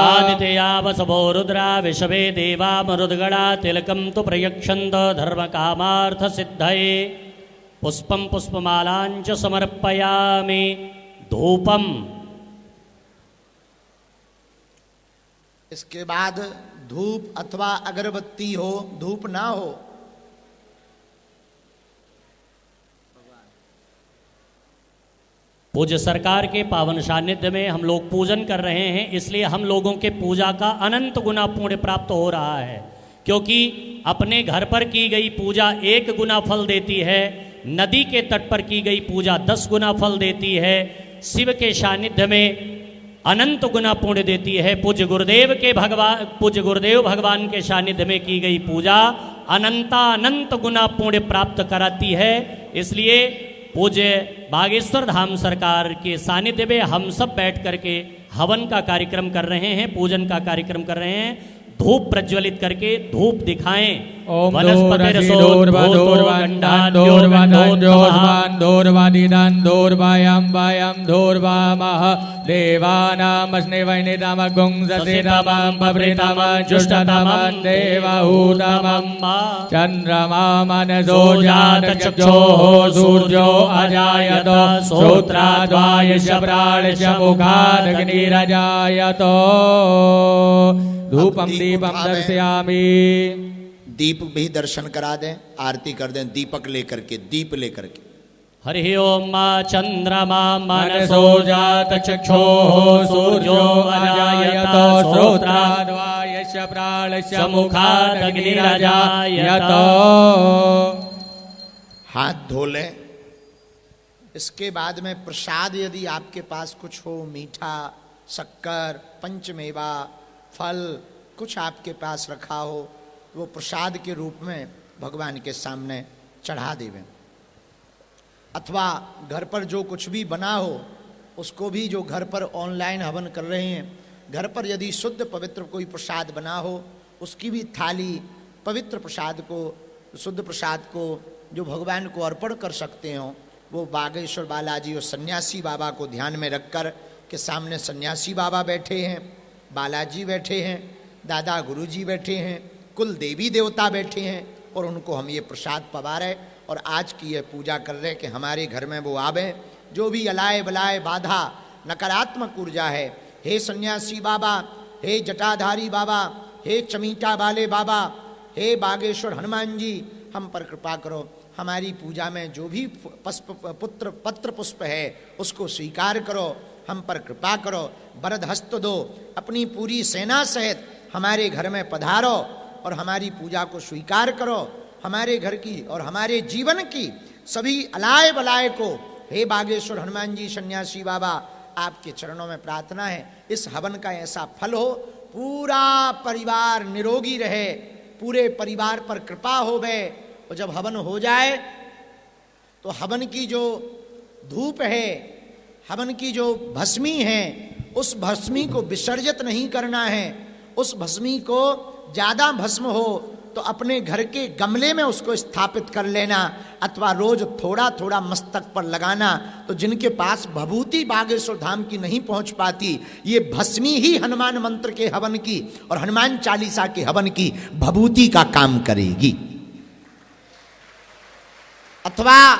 S3: आदित्या वसवो रुद्रा विषवे देवा मरुद्गणा तिलकं तु प्रयक्षन्त धर्मकामार्थ सिद्धये। पुष्पं पुष्पमालांच समर्पयामि। धूपम।
S1: इसके बाद धूप अथवा अगरबत्ती हो, धूप ना हो।
S3: पूज्य सरकार के पावन सानिध्य में हम लोग पूजन कर रहे हैं, इसलिए हम लोगों के पूजा का अनंत गुना पुण्य प्राप्त हो रहा है। क्योंकि अपने घर पर की गई पूजा 1 गुना फल देती है, नदी के तट पर की गई पूजा 10 गुना फल देती है, शिव के सानिध्य में अनंत गुना पुण्य देती है। पूज्य गुरुदेव भगवान के सानिध्य में की गई पूजा अनंत गुना पुण्य प्राप्त कराती है। इसलिए पूज्य बागेश्वर धाम सरकार के सानिध्य में हम सब बैठ करके हवन का कार्यक्रम कर रहे हैं, पूजन का कार्यक्रम कर रहे हैं। धूप प्रज्वलित करके धूप दिखाएं।
S2: ओम धूर्वादिदान्दोर्वामः देवानामस्मि वैनितमगुं ससितमं पवृतमं जुष्टतमं देवहूतमं चन्द्रमा मनसो जातचक्षोः सूर्यो अजायत श्रोत्राद्वायश प्राणश मुखादग्निरजायत। धूपम दीपम दर्शयामि।
S1: दीप भी दर्शन करा दें, आरती कर दें दीपक लेकर के, दीप लेकर के।
S3: हरि ओम मा चंद्रमा मनसो जात चक्षोः सूर्यो अजायत श्रोत्राद्वायश प्राणश मुखादग्निरजायत।
S1: हाथ धो लें। इसके बाद में प्रसाद यदि आपके पास कुछ हो, मीठा, शक्कर, पंचमेवा, फल, कुछ आपके पास रखा हो वो प्रसाद के रूप में भगवान के सामने चढ़ा देवें, अथवा घर पर जो कुछ भी बना हो उसको भी, जो घर पर ऑनलाइन हवन कर रहे हैं, घर पर यदि शुद्ध पवित्र कोई प्रसाद बना हो उसकी भी थाली पवित्र प्रसाद को, शुद्ध प्रसाद को जो भगवान को अर्पण कर सकते हो, वो बागेश्वर बालाजी और सन्यासी बाबा को ध्यान में रखकर के सामने सन्यासी बाबा बैठे हैं, बालाजी बैठे हैं, दादा गुरुजी बैठे हैं, कुल देवी देवता बैठे हैं, और उनको हम ये प्रसाद पवा रहे और आज की ये पूजा कर रहे कि हमारे घर में वो आवे। जो भी अलाय बलाय बाधा नकारात्मक ऊर्जा है, हे सन्यासी बाबा, हे जटाधारी बाबा, हे चमीटा वाले बाबा, हे बागेश्वर हनुमान जी, हम पर कृपा करो। हमारी पूजा में जो भी पत्र पुष्प है उसको स्वीकार करो, हम पर कृपा करो, वरद हस्त दो, अपनी पूरी सेना सहित हमारे घर में पधारो और हमारी पूजा को स्वीकार करो। हमारे घर की और हमारे जीवन की सभी अलाय बलाय को, हे बागेश्वर हनुमान जी, सन्यासी बाबा, आपके चरणों में प्रार्थना है इस हवन का ऐसा फल हो, पूरा परिवार निरोगी रहे, पूरे परिवार पर कृपा हो गए। और जब हवन हो जाए तो हवन की जो धूप है, हवन की जो भस्मी है, उस भस्मी को विसर्जित नहीं करना है। उस भस्मी को ज्यादा भस्म हो तो अपने घर के गमले में उसको स्थापित कर लेना, अथवा रोज थोड़ा थोड़ा मस्तक पर लगाना। तो जिनके पास भभूति बागेश्वर धाम की नहीं पहुंच पाती, ये भस्मी ही हनुमान मंत्र के हवन की और हनुमान चालीसा के हवन की भभूति का काम करेगी। अथवा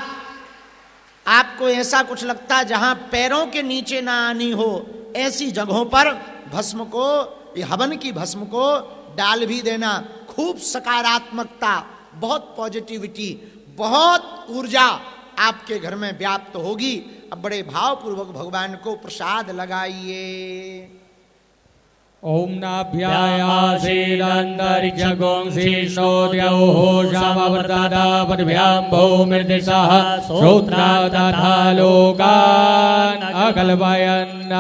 S1: आपको ऐसा कुछ लगता जहां पैरों के नीचे ना आनी हो, ऐसी जगहों पर भस्म को, ये हवन की भस्म को डाल भी देना। खूब सकारात्मकता, बहुत पॉजिटिविटी, बहुत ऊर्जा आपके घर में व्याप्त होगी। अब बड़े भावपूर्वक भगवान को प्रसाद लगाइए।
S2: ओम नाभ्यायासेदन्तरिक्षगोंशीष्णोद्यौः समवर्तदापद्भ्यां भूमिर्दिशः श्रोत्रादथा लोकान् अकल्पयन्।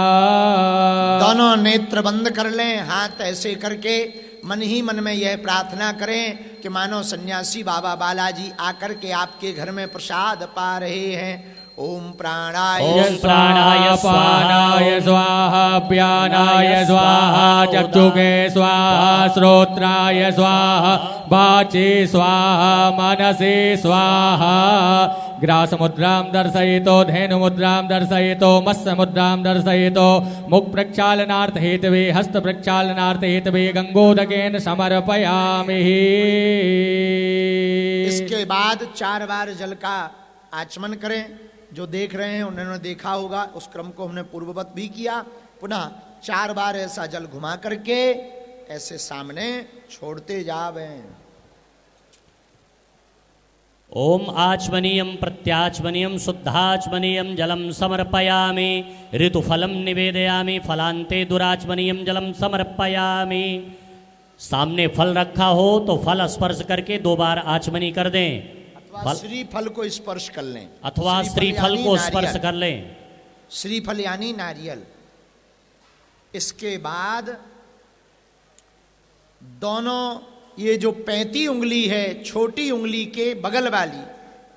S1: दोनों नेत्र बंद कर लें, हाथ ऐसे करके मन ही मन में यह प्रार्थना करें कि मानो सन्यासी बाबा बालाजी आकर के आपके घर में प्रसाद पा रहे हैं। ओम प्राणाय
S2: पानाय स्वाहा, व्यानाय स्वाहा, चक्षुगे स्वाहा, श्रोत्राय स्वाहा, वाचे स्वाहा, मनसे स्वाहा। ग्रास मुद्रां दर्शयितो, धेनु मुद्रां दर्शयितो, मत्स्य मुद्रां दर्शयितो, मुख प्रक्षालनार्थ हेतवे, हस्त प्रक्षालनार्थ हेतवे गंगोदकेन समर्पयामि।
S1: इसके बाद 4 बार जल का आचमन करें। जो देख रहे हैं उन्होंने देखा होगा, उस क्रम को हमने पूर्ववत भी किया। पुनः 4 बार ऐसा जल घुमा करके ऐसे सामने छोड़ते जावे।
S3: ओम आचमनीयम प्रत्याचमनीयम शुद्धाचमनीयम जलम समर्पयामि, ऋतुफलम निवेदयामि, फलांते दुराचमनीयम जलम समर्पयामि। सामने फल रखा हो तो फल स्पर्श करके 2 बार आचमनी कर दें,
S1: श्रीफल को स्पर्श कर लें,
S3: अथवा श्रीफल को स्पर्श कर लें।
S1: श्रीफल यानी नारियल। इसके बाद दोनों ये जो 35 उंगली है, छोटी उंगली के बगल वाली,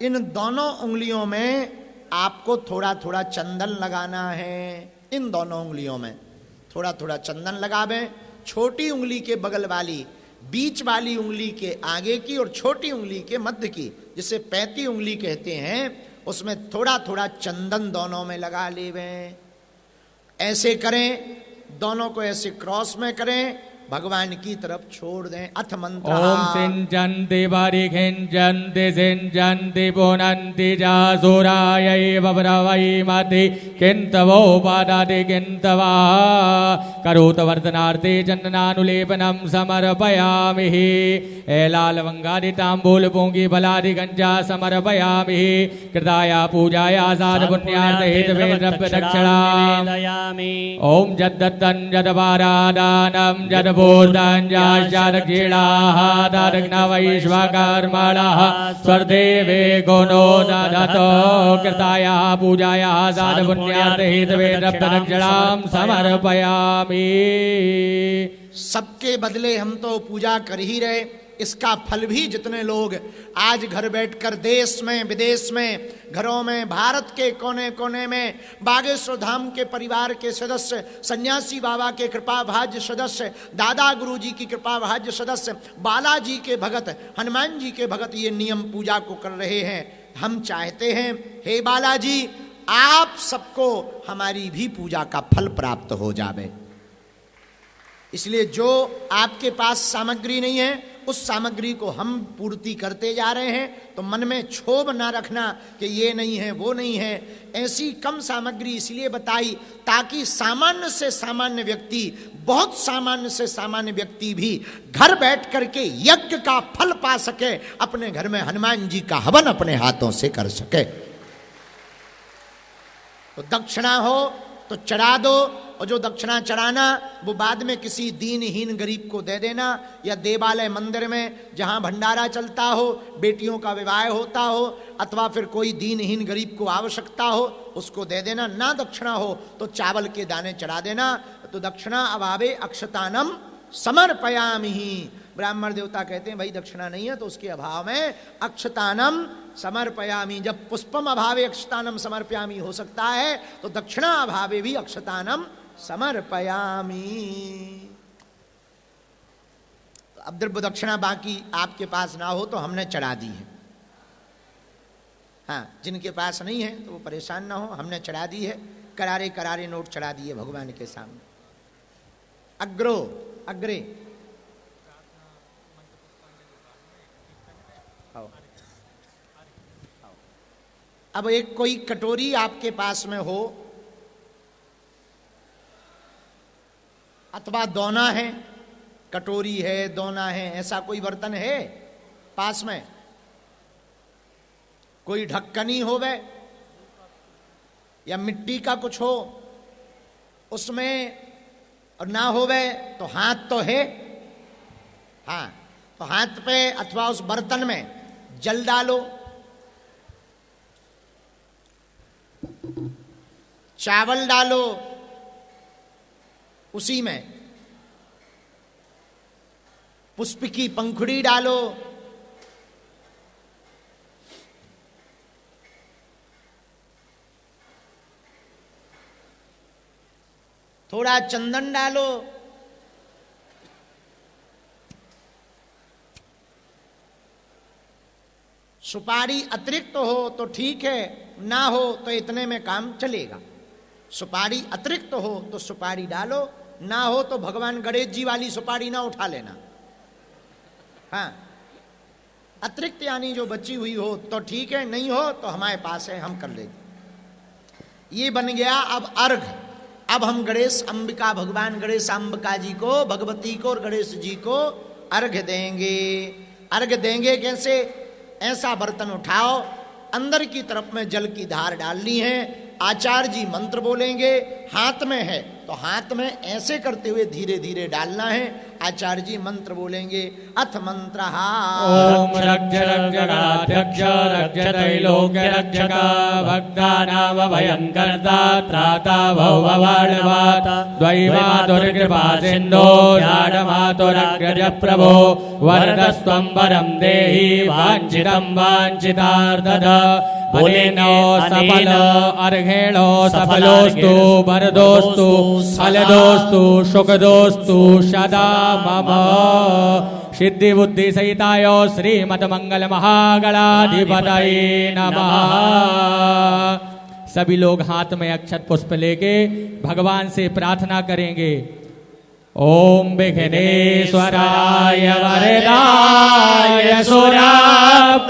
S1: इन दोनों उंगलियों में आपको थोड़ा थोड़ा चंदन लगाना है। इन दोनों उंगलियों में थोड़ा थोड़ा चंदन लगावें। छोटी उंगली के बगल वाली, बीच वाली उंगली के आगे की और छोटी उंगली के मध्य की, जिसे 35 उंगली कहते हैं, उसमें थोड़ा थोड़ा चंदन दोनों में लगा लेवें। ऐसे करें, दोनों को ऐसे क्रॉस में करें, भगवान की तरफ छोड़ दें। अथ मंत्र
S2: ओम सिंचन्ति परिखिंचन्ति सिंचन्ति पुनन्ति जासुरायै वब्रवैमति किन्तवो पादाति किन्तवा करोत वर्धनार्थे चन्दनानुलेपनं समर्पयामि। एलालवङ्गादि ताम्बूल पूंगी फलादि गञ्जा समर्पयामि। कृताया पूजाया साध पुण्यार्थे हेतवे द्रव्य दक्षिणामि। ओम जद्दत्तं जदपारादानं जद भूताञ्जादक्षिणाः दग्नवैश्वकर्मणः स्वर्देवे गुणो ददतो। कृताया पूजाया साध पुण्यार्थे हेतवे द्रव्य दक्षिणां समर्पयामि।
S1: सबके बदले हम तो पूजा कर ही रहे, इसका फल भी जितने लोग आज घर बैठकर देश में विदेश में घरों में भारत के कोने कोने में बागेश्वर धाम के परिवार के सदस्य, सन्यासी बाबा के कृपा भाज्य सदस्य, दादा गुरु जी की कृपा भाज्य सदस्य, बालाजी के भगत, हनुमान जी के भगत ये नियम पूजा को कर रहे हैं। हम चाहते हैं हे बालाजी आप सबको हमारी भी पूजा का फल प्राप्त हो जावे, इसलिए जो आपके पास सामग्री नहीं है उस सामग्री को हम पूर्ति करते जा रहे हैं। तो मन में क्षोभ ना रखना कि ये नहीं है वो नहीं है। ऐसी कम सामग्री इसलिए बताई ताकि सामान्य से सामान्य व्यक्ति, बहुत सामान्य से सामान्य व्यक्ति भी घर बैठ करके यज्ञ का फल पा सके, अपने घर में हनुमान जी का हवन अपने हाथों से कर सके। तो दक्षिणा हो तो चढ़ा दो, और जो दक्षिणा चढ़ाना वो बाद में किसी दीनहीन गरीब को दे देना, या देवालय मंदिर में जहां भंडारा चलता हो, बेटियों का विवाह होता हो, अथवा फिर कोई दीनहीन गरीब को आवश्यकता हो उसको दे देना। ना दक्षिणा हो तो चावल के दाने चढ़ा देना। तो दक्षिणा अभावे अक्षतानम समर्पयामि। ब्राह्मण देवता कहते हैं भाई दक्षिणा नहीं है तो उसके अभाव में अक्षतानम समर्पयामि। जब पुष्पम अभावे अक्षतानम समर्पयामि हो सकता है तो दक्षिणा अभावे भी अक्षतानम समर्पयामि। अब द्रव्य दक्षिणा बाकी आपके पास ना हो तो हमने चढ़ा दी है। हाँ, जिनके पास नहीं है तो वो परेशान ना हो, हमने चढ़ा दी है। करारे करारे नोट चढ़ा दिए भगवान के सामने। अग्रो अग्रे अब एक कोई कटोरी आपके पास में हो अथवा दोना है, कटोरी है दोना है, ऐसा कोई बर्तन है पास में? कोई ढक्कनी होवे या मिट्टी का कुछ हो उसमें, और ना होवे तो हाथ तो है। हाँ, तो हाथ पे अथवा उस बर्तन में जल डालो, चावल डालो उसी में, पुष्प की पंखुड़ी डालो, थोड़ा चंदन डालो, सुपारी अतिरिक्त हो तो ठीक है, ना हो तो इतने में काम चलेगा। सुपारी अतिरिक्त हो तो सुपारी डालो, ना हो तो भगवान गणेश जी वाली सुपारी ना उठा लेना। हाँ, अतिरिक्त यानी जो बची हुई हो तो ठीक है, नहीं हो तो हमारे पास है, हम कर लेंगे। ये बन गया अब अर्घ। अब हम गणेश अंबिका, भगवान गणेश अंबिका जी को, भगवती को और गणेश जी को अर्घ देंगे। अर्घ देंगे कैसे? ऐसा बर्तन उठाओ, अंदर की तरफ में जल की धार डालनी है, आचार्य जी मंत्र बोलेंगे, हाथ में है तो हाथ में ऐसे करते हुए धीरे धीरे डालना है। आचार्य जी मंत्र बोलेंगे, अथ मंत्र
S2: ओम रक्ष रक्षकाध्यक्ष रक्ष त्रैलोक्य रक्षक भक्तानाम भयंकर्ता त्राता भववाणवात द्वैमातुर्कृपा सिन्धो जाडमातुरग्रज प्रभो वरदस्त्वं वरं देहि वाञ्छितं वाञ्छितार्थद बोलेनो सफल अर्घेणो सफलोस्तु वरदोस्तु फलदोस्तु सुखदोस्तु सदा मम। सिद्धि बुद्धि सहिताय श्रीमद मंगल महागणाधिपतये नमः। सभी लोग हाथ में अक्षत पुष्प लेके भगवान से प्रार्थना करेंगे। ओम विघ्नेश्वराय वरदाय सुरप्रियाय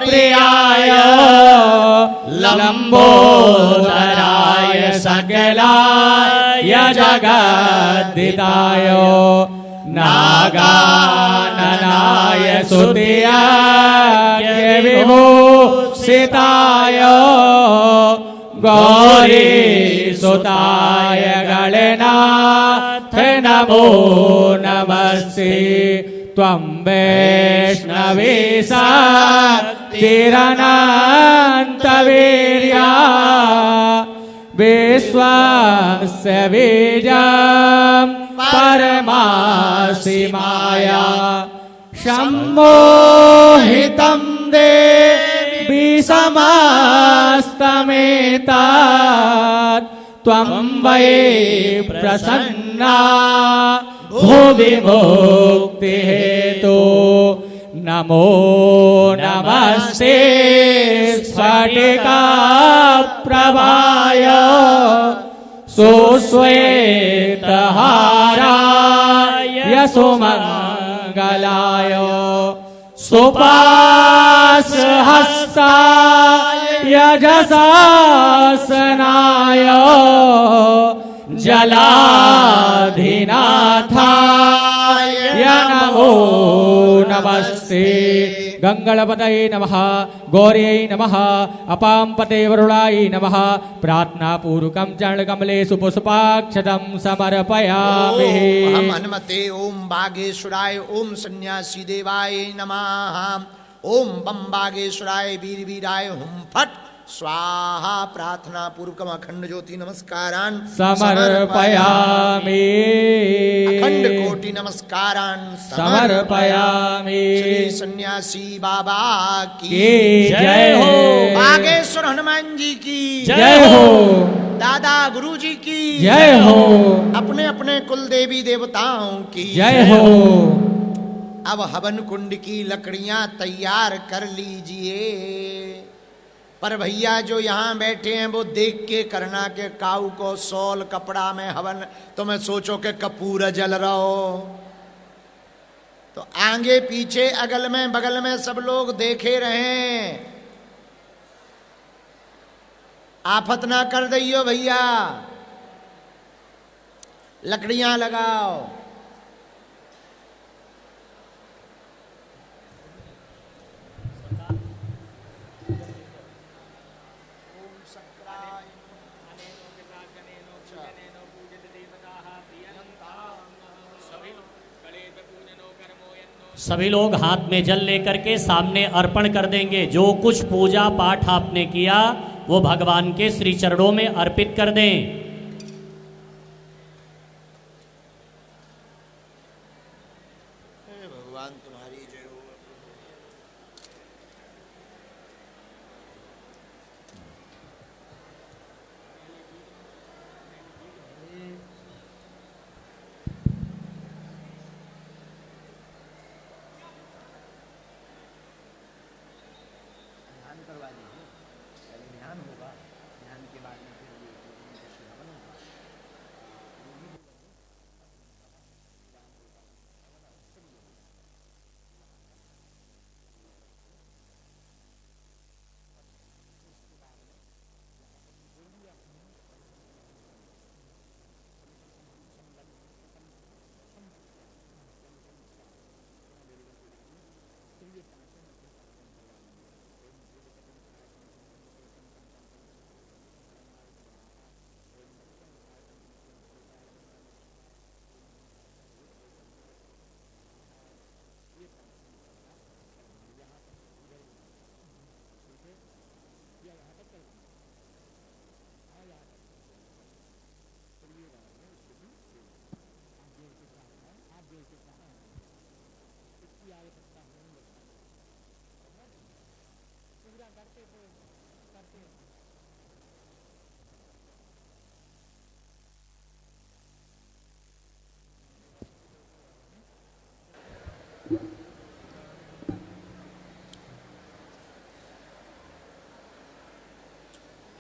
S2: लंबोदराय सकलाय जगद्दिताय नागाननाय स्तुत्याय विभूषिताय गौरी सुताय गणनाथ नमो नमस्ते। त्वं वैष्णवी शक्तिरनन्तवीर्या विश्वस्य बीजं परमासि माया सम्मोहितं देवी समस्तमेतत् त्वं वै प्रसन्ना भुवि मुक्तिहेतु नमो नमस्ते स्फटिकाप्रभाय सुश्वेतहाराय सुमङ्गलाय सुपाशहस्ताय यजसासनाय जलाधिनाथाय नमो नमस्ते गंगणपतये नमः गौर्यै नमः अपाम्पते वरुणाय नमः प्रार्थनापूर्वकं चरणकमलेषु पुष्पाक्षतं समर्पयामि
S1: ओम हनुमते ओम बागेश्वराय ओम सन्यासी देवाय नमः ओम बम बागेश्वराय वीर वीराय हुम फट स्वाहा प्रार्थना पूर्वकम अखंड ज्योति नमस्कारान
S2: समर्पयामि
S1: अखंड कोटि नमस्कारान
S2: समर्पयामि
S1: श्री सन्यासी बाबा की
S2: जय हो
S1: बागेश्वर हनुमान जी की
S2: जय हो
S1: दादा गुरु जी की
S2: जय हो
S1: अपने अपने कुल देवी देवताओं की
S2: जय हो
S1: अब हवन कुंड की लकड़ियां तैयार कर लीजिए पर भैया जो यहाँ बैठे हैं वो देख के करना के काऊ को सौल कपड़ा में हवन तो मैं सोचो के कपूर जल रहा हो तो आगे पीछे अगल में बगल में सब लोग देखे रहे आफत ना कर दियो भैया लकड़ियां लगाओ
S3: सभी लोग हाथ में जल लेकर के सामने अर्पण कर देंगे। जो कुछ पूजा पाठ आपने किया वो भगवान के श्री चरणों में अर्पित कर दें।
S1: भगवान तुम्हारी जय हो।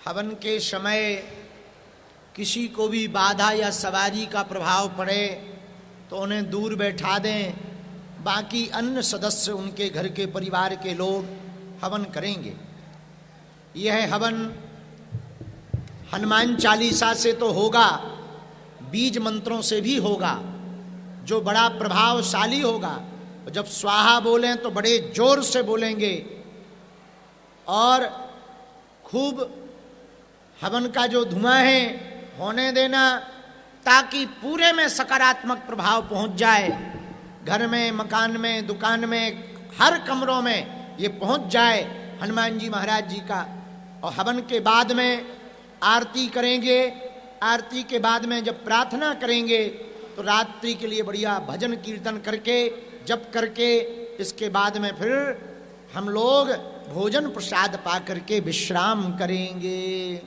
S1: हवन के समय किसी को भी बाधा या सवारी का प्रभाव पड़े तो उन्हें दूर बैठा दें। बाकी अन्य सदस्य उनके घर के परिवार के लोग हवन करेंगे। यह हवन हनुमान चालीसा से तो होगा, बीज मंत्रों से भी होगा, जो बड़ा प्रभावशाली होगा। जब स्वाहा बोलें तो बड़े जोर से बोलेंगे और खूब हवन का जो धुआं है होने देना, ताकि पूरे में सकारात्मक प्रभाव पहुंच जाए। घर में, मकान में, दुकान में, हर कमरों में ये पहुंच जाए हनुमान जी महाराज जी का। और हवन के बाद में आरती करेंगे। आरती के बाद में जब प्रार्थना करेंगे तो रात्रि के लिए बढ़िया भजन कीर्तन करके, जप करके, इसके बाद में फिर हम लोग भोजन प्रसाद पा करके विश्राम करेंगे।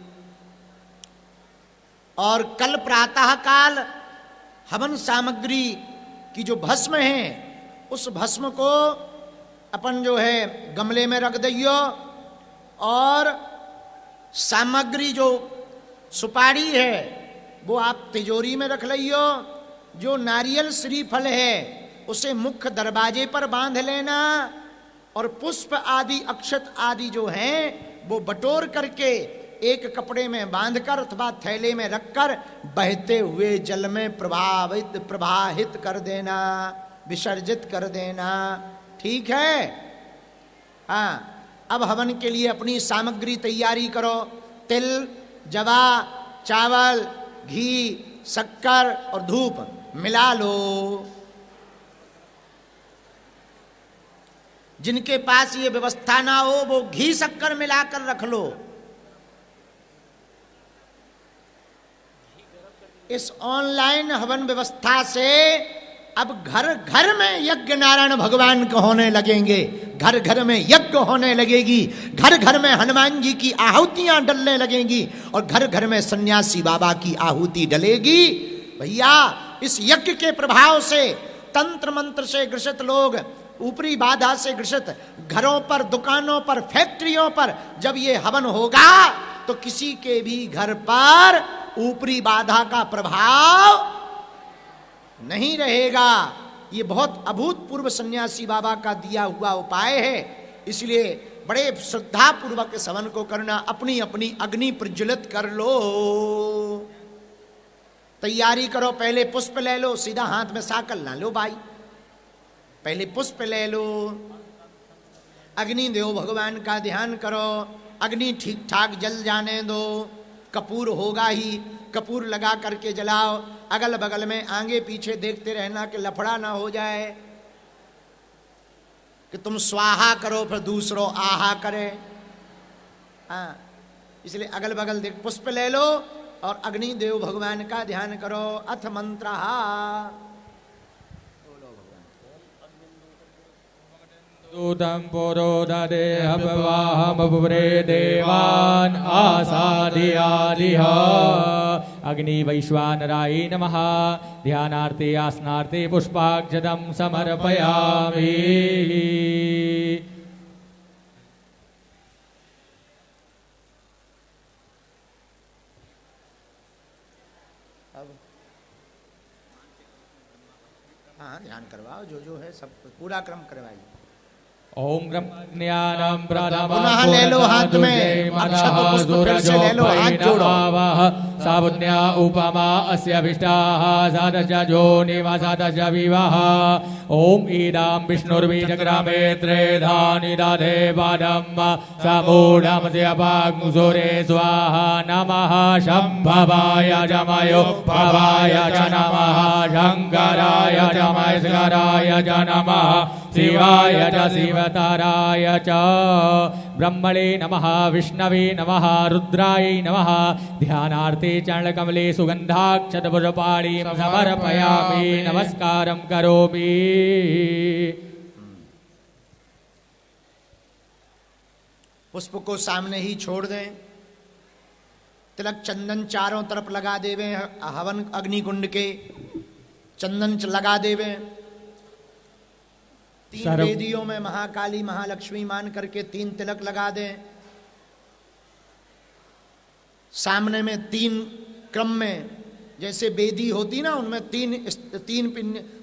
S1: और कल प्रातः काल हवन सामग्री की जो भस्म है, उस भस्म को अपन जो है गमले में रख दियो, और सामग्री जो सुपारी है वो आप तिजोरी में रख लियो। जो नारियल श्रीफल है उसे मुख्य दरवाजे पर बांध लेना, और पुष्प आदि अक्षत आदि जो हैं वो बटोर करके एक कपड़े में बांधकर अथवा थैले में रखकर बहते हुए जल में प्रवाहित कर देना, विसर्जित कर देना। ठीक है? हाँ, अब हवन के लिए अपनी सामग्री तैयारी करो। तिल, जवा, चावल, घी, शक्कर और धूप मिला लो। जिनके पास ये व्यवस्था ना हो वो घी शक्कर मिलाकर रख लो। इस ऑनलाइन हवन व्यवस्था से अब घर घर में यज्ञ नारायण भगवान के होने लगेंगे, घर घर में यज्ञ होने लगेगी, घर घर में हनुमान जी की आहुतियां डलने लगेंगी, और घर घर में सन्यासी बाबा की आहुति डलेगी। भैया, इस यज्ञ के प्रभाव से, तंत्र मंत्र से ग्रसित लोग, ऊपरी बाधा से ग्रसित घरों पर, दुकानों पर, फैक्ट्रियों पर जब ये हवन होगा तो किसी के भी घर पर ऊपरी बाधा का प्रभाव नहीं रहेगा। ये बहुत अभूतपूर्व सन्यासी बाबा का दिया हुआ उपाय है। इसलिए बड़े श्रद्धा पूर्वक इस हवन को करना। अपनी अपनी अग्नि प्रज्वलित कर लो, तैयारी करो। पहले पुष्प ले लो, सीधा हाथ में साकल ना लो भाई, पहले पुष्प ले लो। अग्नि देव भगवान का ध्यान करो, अग्नि ठीक ठाक जल जाने दो। कपूर होगा ही, कपूर लगा करके जलाओ। अगल बगल में आगे पीछे देखते रहना कि लफड़ा ना हो जाए, कि तुम स्वाहा करो फिर दूसरों आहा करे। हाँ, इसलिए अगल बगल देख, पुष्प ले लो और अग्नि देव भगवान का ध्यान करो। अथ मंत्र
S2: दूतम पुरो ददे हवाहमपुरे देवान आसादियादिह। अग्नि वैश्वानराय नमः। ध्यानार्थे आसनार्थे पुष्पाक्षतम समर्पयामि।
S1: हाँ, ध्यान करवाओ, जो है सब पूरा क्रम करवाइए।
S2: ओम ब्रह्मज्ञानं प्रथमं
S1: पुनः ले लो हाथ में अक्षत पुष्प, फिर से ले लो, हाथ जोड़ो।
S2: साबुन्या उपमा अस्याभिष्टाः सादश जोनिवासादश विवाह। ओम ईदां विष्णुर्बीजग्रामे त्रेधानि दधे पादं समूढमस्यपाग्मुसुरे स्वाहा। नमः शम्भवाय च मयोभवाय च नमः शङ्कराय च महेश्वराय च नमः शिवाय च शिवतराय च। ब्रह्मणे नमः विष्णवे नमः रुद्राय नमः। ध्यानार्थे चरणकमले सुगन्धाक्षतपुष्पाणिं समर्पयामि। नमस्कारं करोमि।
S1: पुष्प को सामने ही छोड़ दें। तिलक चंदन चारों तरफ लगा देवे। हवन अग्नि कुंड के चंदन लगा देवे। तीन वेदियों में महाकाली महालक्ष्मी मान करके 3 तिलक लगा दें। सामने में 3 क्रम में, जैसे वेदी होती ना, उनमें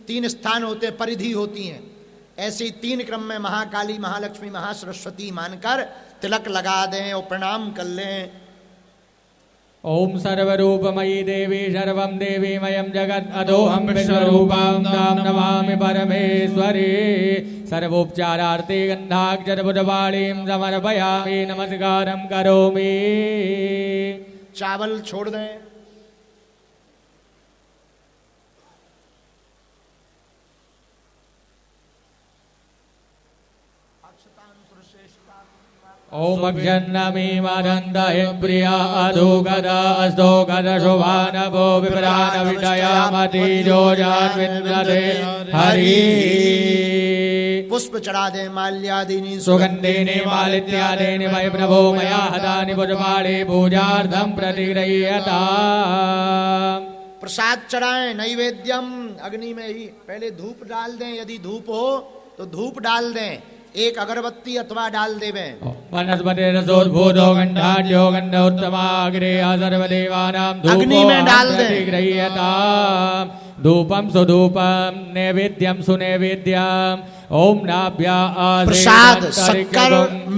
S1: तीन स्थान होते हैं, परिधि होती हैं, ऐसे 3 क्रम में महाकाली महालक्ष्मी महासरस्वती मानकर तिलक लगा दें और प्रणाम कर लें।
S2: ओम सर्वरूपमयी देवी सर्वं देवीमयं जगत् अदोहं विश्वरूपां तां नमामि परमेश्वरी। सर्वोपचारार्थे गन्धाक्षतपुष्पाणिं समर्पयामि। नमस्कारं करोमि।
S1: चावल छोड़ दें।
S2: ओम अक्षन्नमी मदन्दाय प्रिया अधोगदा अस्तोगद शोभानभो विप्रान विषयामति जोजान विद्मदे हरि
S1: पुष्प चढ़ा दे माल्यादीनि
S2: सुगंधेने मालित्यादेने मय प्रभो मया हतानि पुष्पाणि पूजार्थं प्रतिगृह्यता।
S1: प्रसाद चढ़ाएं, नैवेद्यम अग्नि में ही पहले धूप डाल दें, यदि धूप हो तो धूप डाल दें, एक अगरबत्ती अथवा डाल देवें।
S2: वनस्पति रसोद्भूतो गंधाढ्यो गंधोत्तमाग्रे सर्वदेवानां
S1: अग्नि में डाल दें।
S2: प्रतिगृह्यताम् धूपम सुधूपम नैवेद्यम सुनैवेद्यम ओम नाभ्या
S1: प्रसाद शक्कर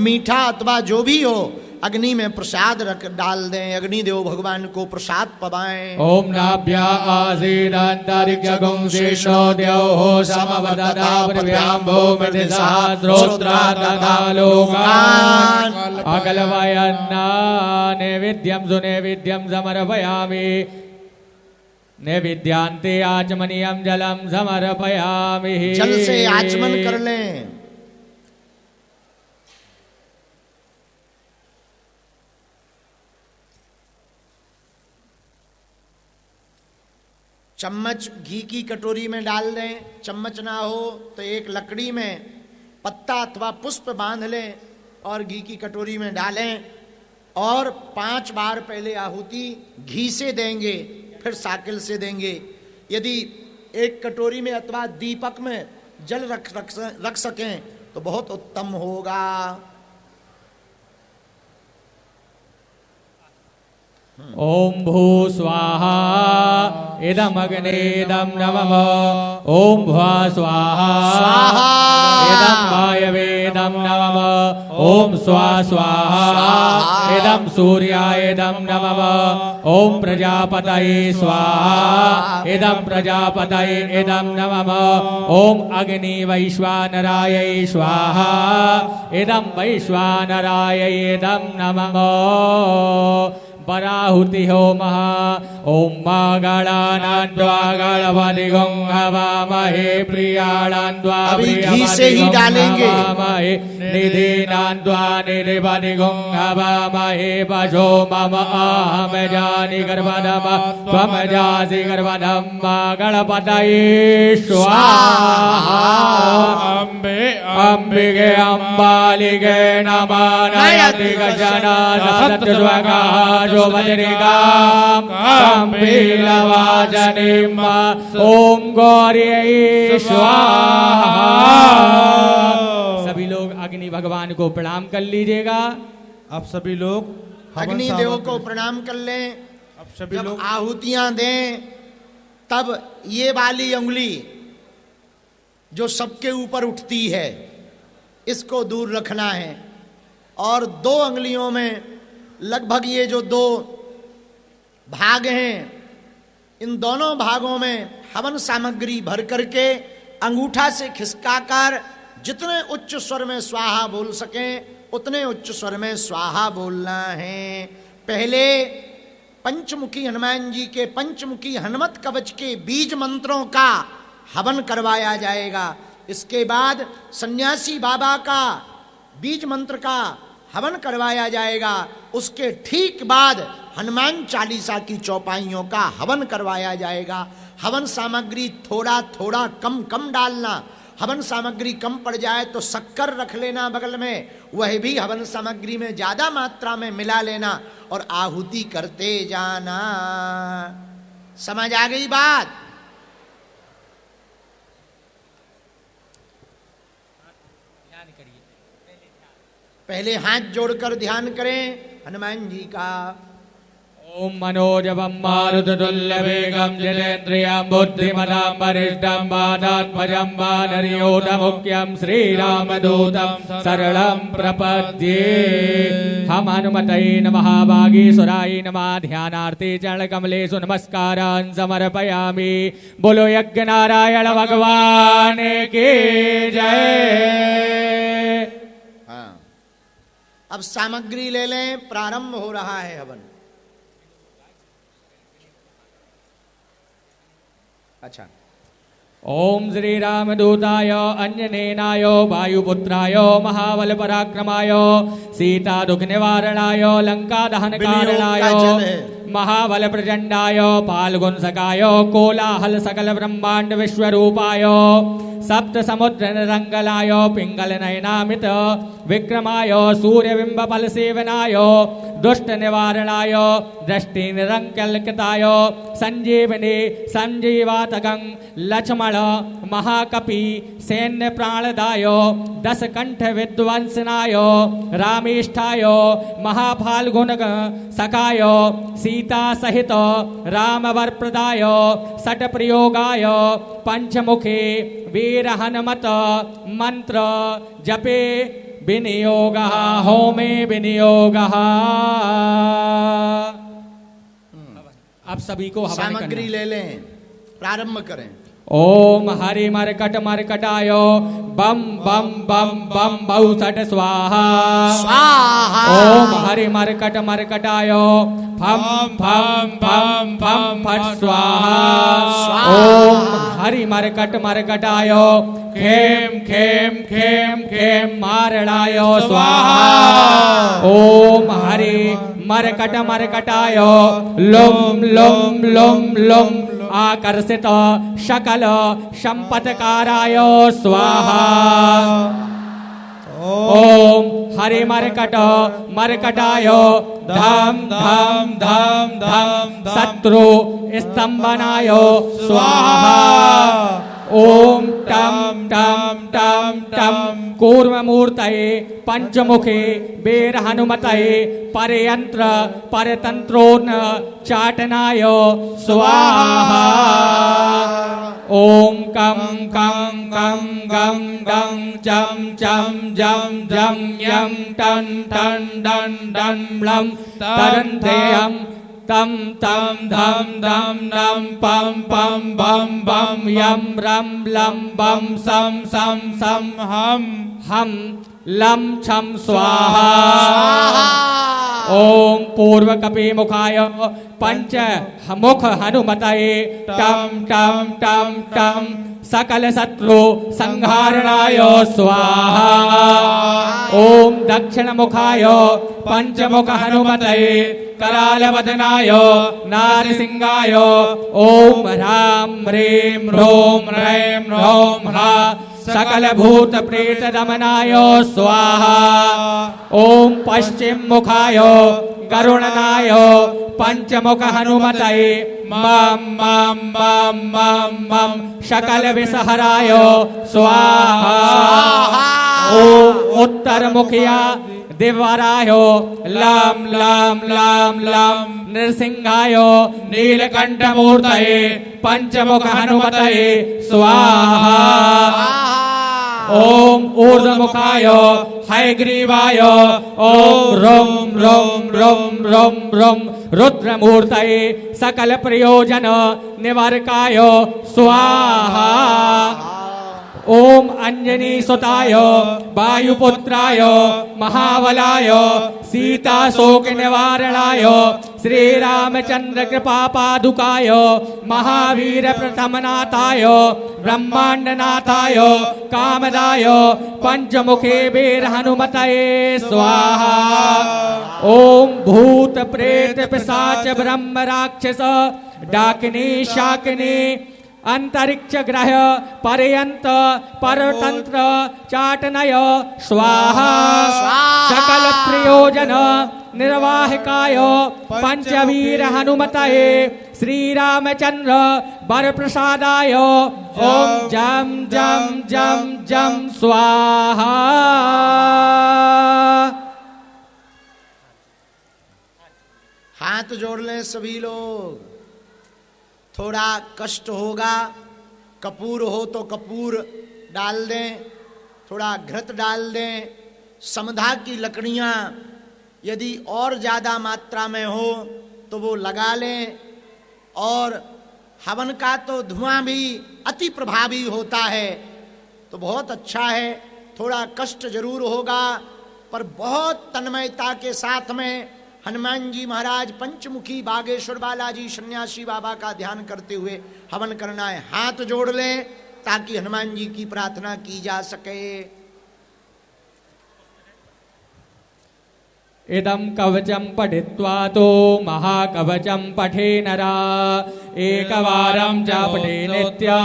S1: मीठा अथवा जो भी हो अग्नि में प्रसाद रख डाल दें, अग्निदेव भगवान को प्रसाद पवाएं।
S2: ओम नाभ्या आसीदंतरिक्षगुं शेषो द्यौः समवदता पृथ्व्याम्भो मृतिसहस्रोत्रा तथा लोकान् अकल्पयन्ना नैवेद्यं सुनैवेद्यं समर्पयामि नैवेद्यान्ते आचमनीयं जलं समर्पयामि।
S1: जल से आचमन कर लें। चम्मच घी की कटोरी में डाल दें, चम्मच ना हो तो एक लकड़ी में पत्ता अथवा पुष्प बांध लें और घी की कटोरी में डालें और 5 बार पहले आहुति घी से देंगे, फिर साकिल से देंगे। यदि एक कटोरी में अथवा दीपक में जल रख सकें तो बहुत उत्तम होगा।
S2: ओम भू स्वाहा इदम अग्नेदम नमः ओम भुवा स्वाहा इदम वायवेदम नमः ओम स्वा स्वाहा इदम सूर्यायदम नमः ओम प्रजापतये स्वाहा इदम प्रजापतये इदम नमः ओम अग्नि वैश्वानरायै स्वाहा इदम वैश्वानरायै इदम नमः। पराहुति होमः ओम मागणानान्द्वागणपतिगुं हवामहे प्रियाणान्द्वा
S1: घी से ही डालेंगे।
S2: निधीनान्द्वा निधिपतिगुं हवामहे पशो मम अहम जानि गर्भधम त्वं जासि गर्भधम गणपतये स्वाहा। अंबिके अम्बालिके नमः नयति गजना सत्यस्वगा ओम गौर्यै स्वाहा। सभी लोग अग्नि भगवान को प्रणाम कर लीजिएगा।
S4: आप सभी लोग
S1: अग्नि देव को प्रणाम कर लें।
S4: अब सभी
S1: जब
S4: लोग
S1: आहुतियां दें तब ये वाली उंगली जो सबके ऊपर उठती है इसको दूर रखना है और 2 अंगुलियों में लगभग ये जो 2 भाग हैं इन दोनों भागों में हवन सामग्री भर करके अंगूठा से खिसकाकर जितने उच्च स्वर में स्वाहा बोल सकें उतने उच्च स्वर में स्वाहा बोलना है। पहले पंचमुखी हनुमान जी के पंचमुखी हनुमत कवच के बीज मंत्रों का हवन करवाया जाएगा। इसके बाद सन्यासी बाबा का बीज मंत्र का हवन करवाया जाएगा। उसके ठीक बाद हनुमान चालीसा की चौपाइयों का हवन करवाया जाएगा। हवन सामग्री थोड़ा थोड़ा कम कम डालना। हवन सामग्री कम पड़ जाए तो शक्कर रख लेना बगल में, वह भी हवन सामग्री में ज्यादा मात्रा में मिला लेना और आहुति करते जाना। समझ आ गई बात? पहले हाथ जोड़कर ध्यान करें हनुमान जी का।
S2: ओम मनोजवं मारुततुल्यवेगं जितेन्द्रियं बुद्धिमतां वरिष्ठं वातात्मजं वानरयोधमुख्यं श्रीरामदूतं शरणं प्रपद्ये। हम हनुमतये नमः वागीश्वराय नमः। ध्यानार्थे चरणकमलेषु नमस्कारान् समर्पयामि। बोलो यज्ञ नारायण भगवान की जय।
S1: अब सामग्री ले लें, प्रारंभ हो रहा है हवन। अच्छा,
S2: ओम श्री रामदूताय अंजनेनाय वायुपुत्राय महाबल पराक्रमाय सीता दुख निवारणाय लंका दहन कारणाय महाबल प्रचंडाय फाल्गुन सकाय कोलाहल सकल ब्रह्मांड विश्वरूपाय सप्त समुद्र निरंगलाय पिंगल नयनामित विक्रमाय सूर्यबिंब फल सेवनाय दुष्ट निवारणाय दृष्टि निरंकलकृताय संजीवनी संजीवातकं लक्ष्मण महाकपि सैन्य प्राणदाय दस कंठ विद्वंसनाय रामेष्ठाय महाफाल्गुन सखाय सीता सहित राम वरप्रदाय सट प्रयोगाय पंचमुखे वीर हनुमत मंत्र जपे विनियोग होमे विनियोग। अब सभी को हवन
S1: सामग्री ले लें, प्रारंभ करें।
S2: ओम हरि मरकटाय बम बम बम बम बहुसट स्वाहा
S1: स्वाहा।
S2: ओम हरि मरकटाय फम फम फम फम फट स्वाहा ओम हरि मरकटाय खेम खेम खेम खेम मारणाय स्वाहा ओम हरि मरकटाय लुम लुम लुम लुम आकर्षित शकल संपत्काराय स्वाहा ओम हरि मरकटाय धम धम धम धम शत्रु स्तंभनाय स्वाहा ओम टम टम टम टम कूर्ममूर्तये पंचमुखे वीर हनुमतये परयंत्र परतंत्रोन चाटनाय स्वाहा ओम कम कम कम गम गम जम जम जम जम यम टन टन डन डन लम तरन्तेयम तम तम धम धम नम पम पम बम बम यम रम लम बम सम सम सम हम लम छम स्वाहा ओम पूर्व कपि मुखाय पंच मुख हनुमतये टम टम टम टम सकल शत्रु संहारणाय स्वाहा ओम दक्षिण मुखाय पंचमुख हनुमतये करालवदनाय नारसिंहाय ओम ह्रां ह्रीं ह्रों ह्रैं ह्रौं हा सकल भूत प्रेत दमनाय स्वाहा ओम पश्चिम मुखाय करुणनाय पंचमुख हनुमतये मम मम मम मम मम सकल विसहराय स्वाहा ओम उत्तर मुखिया दिवाराय लम लम लम लम नृसिंहाय नीलकंठ मूर्तये पंचमुख हनुमतये स्वाहा ओम ऊर्ध्वमुखाय हयग्रीवाय ओम रोम रोम रोम रोम रोम रुद्रमूर्तये सकल प्रयोजन निवारकाय स्वाहा ओम अंजनी सुताय वायुपुत्राय महाबलाय सीता शोक निवारणाय श्री रामचंद्र कृपा पादुकाय महावीर प्रथमनाथाय ब्रह्मांडनाथाय कामदाय पंचमुखे वीर हनुमतये स्वाहा ओम भूत प्रेत पिशाच ब्रह्म राक्षस डाकिनी शाकिनी अंतरिक्ष ग्रह पर्यंत परतंत्र चाटनय स्वाहा सकल प्रयोजन निर्वाहकाय पंचवीर हनुमतये श्री रामचंद्र वर प्रसादाय ओम जम जम जम जम स्वाहा
S1: हाथ जोड़ लें सभी लोग। थोड़ा कष्ट होगा, कपूर हो तो कपूर डाल दें, थोड़ा घृत डाल दें, समधा की लकड़ियाँ यदि और ज़्यादा मात्रा में हो तो वो लगा लें। और हवन का तो धुआं भी अति प्रभावी होता है, तो बहुत अच्छा है। थोड़ा कष्ट जरूर होगा पर बहुत तन्मयता के साथ में हनुमान जी महाराज पंचमुखी बागेश्वर बालाजी सन्यासी बाबा का ध्यान करते हुए हवन करना है। हाथ जोड़ लें ताकि हनुमान जी की प्रार्थना की जा सके।
S2: इदं कवचं पठित्वा तो महाकवचं पठे नरा एकवारं च पठे नित्या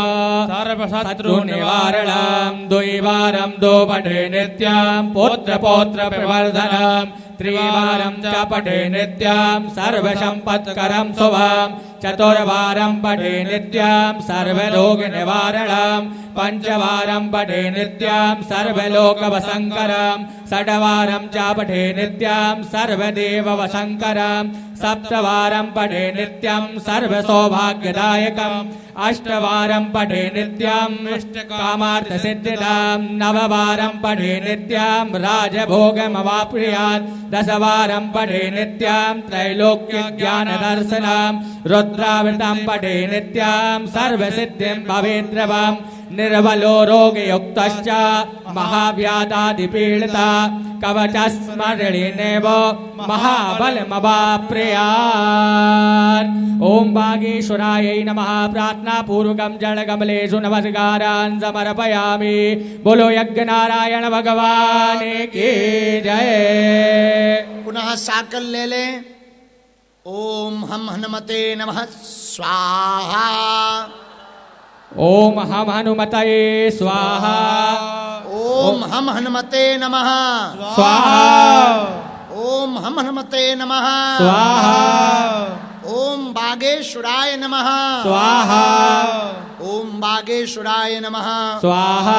S2: सर्वशत्रुनिवारणं द्विवारं दो पठे नित्यं पौत्रपौत्रप्रवर्धनं त्रिवारं च पठे नित्यं सर्वसम्पत्करं शुभं चतुर्वारं पठे नित्यं सर्वरोगनिवारणं पंचवारं पठे नित्यं सर्वलोकवशङ्करं षड्वारं च पठे नित्यं सर्वदेववशङ्करं सप्तवारं पठे नित्यं सर्वसौभाग्यदायकम् अष्टवारं पठे नित्यं कामार्थसिद्धिदां नववारं पठे नित्यं राजभोगमवाप्नुयात् दशवारं पठे नित्यं त्रैलोक्यज्ञानदर्शनं रुद्रावृतं पठे नित्यं सर्वसिद्धिं भवेद्रवम् निर्बलो रोगयुक्तश्च महाव्याधादिपीडिता कवचस्मरणेनैव महाबलमवाप्नुयात्। ओम बागेश्वरायै नमः। प्रार्थनापूर्वकं जलकमलेषु नमस्कारान् समर्पयामि। बोलो यज्ञनारायण भगवान की जय।
S1: पुनः साकल ले लें। ओम हम हनुमते नमः स्वाहा।
S2: ओम हम हनुमतये स्वाहा।
S1: ओम हम हनुमते नमः
S2: स्वाहा।
S1: ओम हम हनुमते नमः
S2: स्वाहा।
S1: ओम बागेश्वराय नमः
S2: स्वाहा।
S1: ओम बागेश्वराय नमः
S2: स्वाहा।